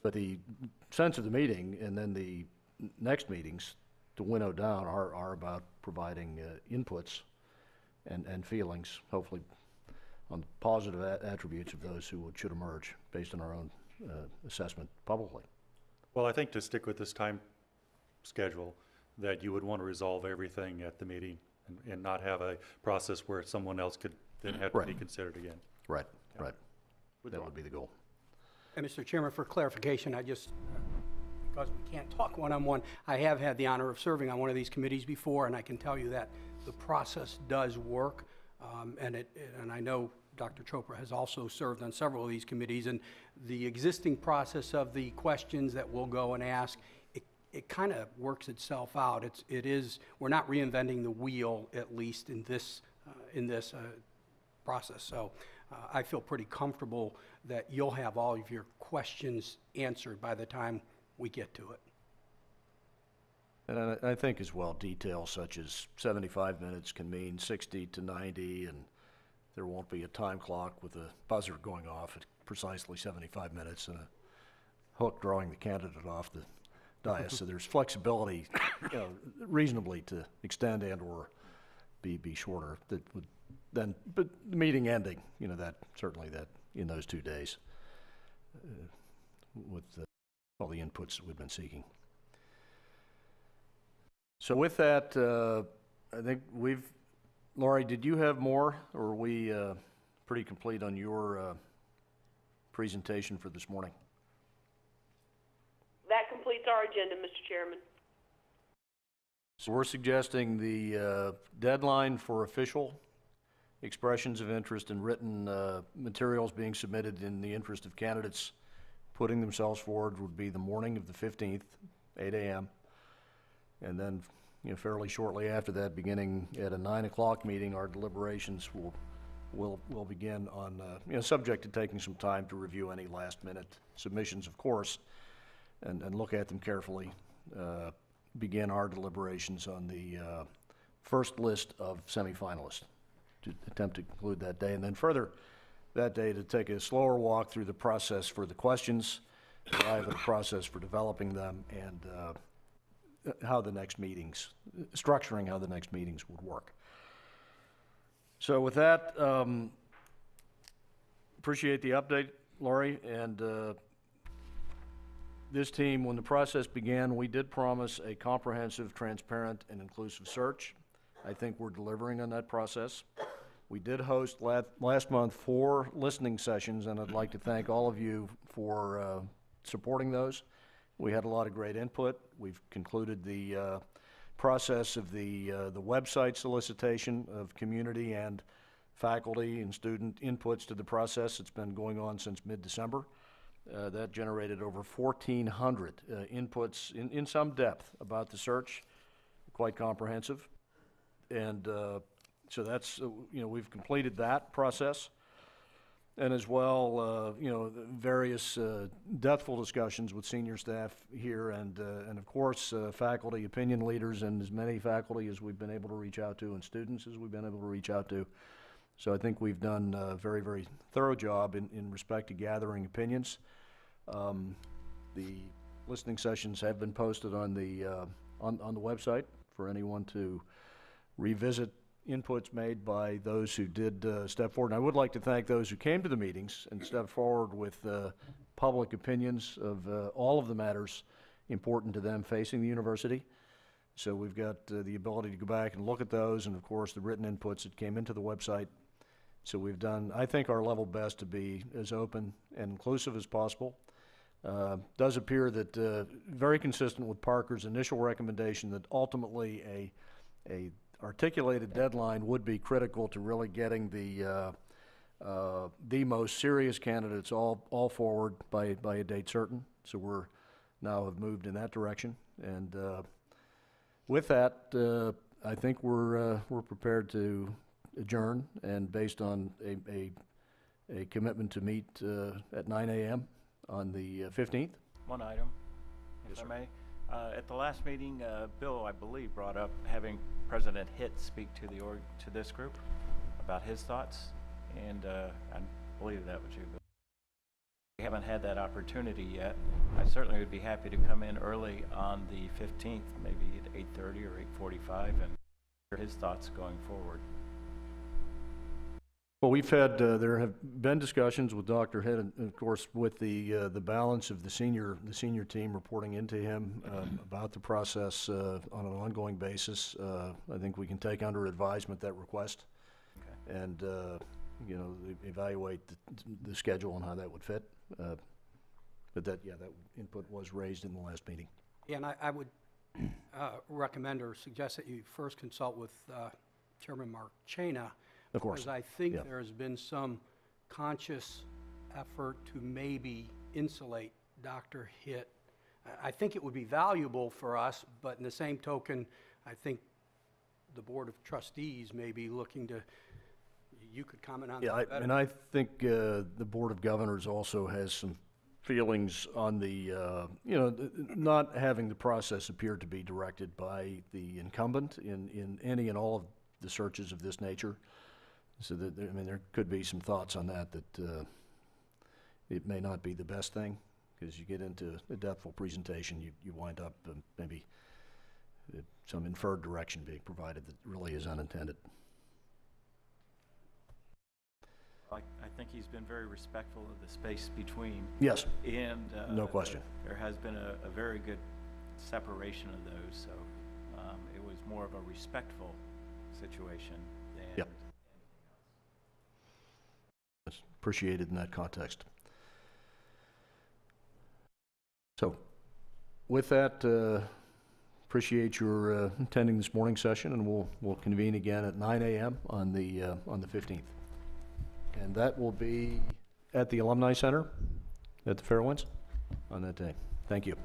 But the sense of the meeting and then the next meetings, to winnow down, are about providing inputs and feelings, hopefully on positive attributes of those who should emerge based on our own assessment publicly. Well, I think to stick with this time schedule, that you would want to resolve everything at the meeting and not have a process where someone else could then have to be considered again. Right. That would be the goal. And Mr. Chairman, for clarification, because we can't talk one-on-one, I have had the honor of serving on one of these committees before, and I can tell you that the process does work, and I know Dr. Chopra has also served on several of these committees, and the existing process of the questions that we'll go and ask, it kind of works itself out. We're not reinventing the wheel, at least in this process. So I feel pretty comfortable that you'll have all of your questions answered by the time we get to it. And I think as well, details such as 75 minutes can mean 60 to 90, and there won't be a time clock with a buzzer going off at precisely 75 minutes and a hook drawing the candidate off the dais. So there's flexibility, reasonably to extend and or be shorter. That would then, but the meeting ending, that certainly that in those 2 days with all the inputs that we've been seeking. So with that, I think Laurie, did you have more, or are we pretty complete on your presentation for this morning? That completes our agenda, Mr. Chairman. So we're suggesting the deadline for official expressions of interest and written materials being submitted in the interest of candidates putting themselves forward would be the morning of the 15th, 8 a.m. And then, fairly shortly after that, beginning at a 9 o'clock meeting, our deliberations will begin on, subject to taking some time to review any last-minute submissions, of course, and look at them carefully. Begin our deliberations on the first list of semifinalists to attempt to conclude that day, and then further that day to take a slower walk through the process for the questions, arrive at a process for developing them, and structuring how the next meetings would work. So with that, appreciate the update, Laurie, and this team, when the process began, we did promise a comprehensive, transparent, and inclusive search. I think we're delivering on that process. We did host last month 4 listening sessions, and I'd like to thank all of you for supporting those. We had a lot of great input. We've concluded the process of the website solicitation of community and faculty and student inputs to the process. It's been going on since mid-December. That generated over 1,400 inputs in some depth about the search, quite comprehensive. And so that's, we've completed that process. And as well, various depthful discussions with senior staff here and of course, faculty, opinion leaders, and as many faculty as we've been able to reach out to and students as we've been able to reach out to. So I think we've done a very, very thorough job in respect to gathering opinions. The listening sessions have been posted on the website for anyone to revisit inputs made by those who did step forward. And I would like to thank those who came to the meetings and stepped forward with public opinions of all of the matters important to them facing the university. So we've got the ability to go back and look at those, and of course the written inputs that came into the website. So we've done, I think, our level best to be as open and inclusive as possible. Does appear that very consistent with Parker's initial recommendation that ultimately a articulated deadline would be critical to really getting the most serious candidates all forward by a date certain. So we're now have moved in that direction, and with that, I think we're prepared to adjourn, and based on a commitment to meet at 9 a.m. on the 15th. One item, if Yes, I sir. may. At the last meeting, Bill, I believe, brought up having President Hitt speak to this group about his thoughts, and I believe that was you, Bill. We haven't had that opportunity yet. I certainly would be happy to come in early on the 15th, maybe at 8:30 or 8:45, and hear his thoughts going forward. Well, we've had, there have been discussions with Dr. Hitt, and of course with the balance of the senior team reporting into him about the process on an ongoing basis. I think we can take under advisement that request, Okay. and you know, evaluate the schedule and how that would fit. But that input was raised in the last meeting. Yeah, and I would recommend or suggest that you first consult with Chairman Mark Chena. Of course. Because I think Yeah. there has been some conscious effort to maybe insulate Dr. Hitt. I think it would be valuable for us, but in the same token, I think the Board of Trustees may be looking to, you could comment on Yeah, that better. and I think the Board of Governors also has some feelings on the, you know, not having the process appear to be directed by the incumbent in any and all of the searches of this nature. So that, I mean, there could be some thoughts on that it may not be the best thing, because you get into a depthful presentation, you wind up maybe some inferred direction being provided that really is unintended. I think he's been very respectful of the space between. Yes. And No question. There has been a very good separation of those, so it was more of a respectful situation than Yep. anything else. It's appreciated in that context. So, with that, appreciate your attending this morning's session, and we'll convene again at 9 a.m. on the 15th. And that will be at the Alumni Center at the Fairwinds on that day. Thank you.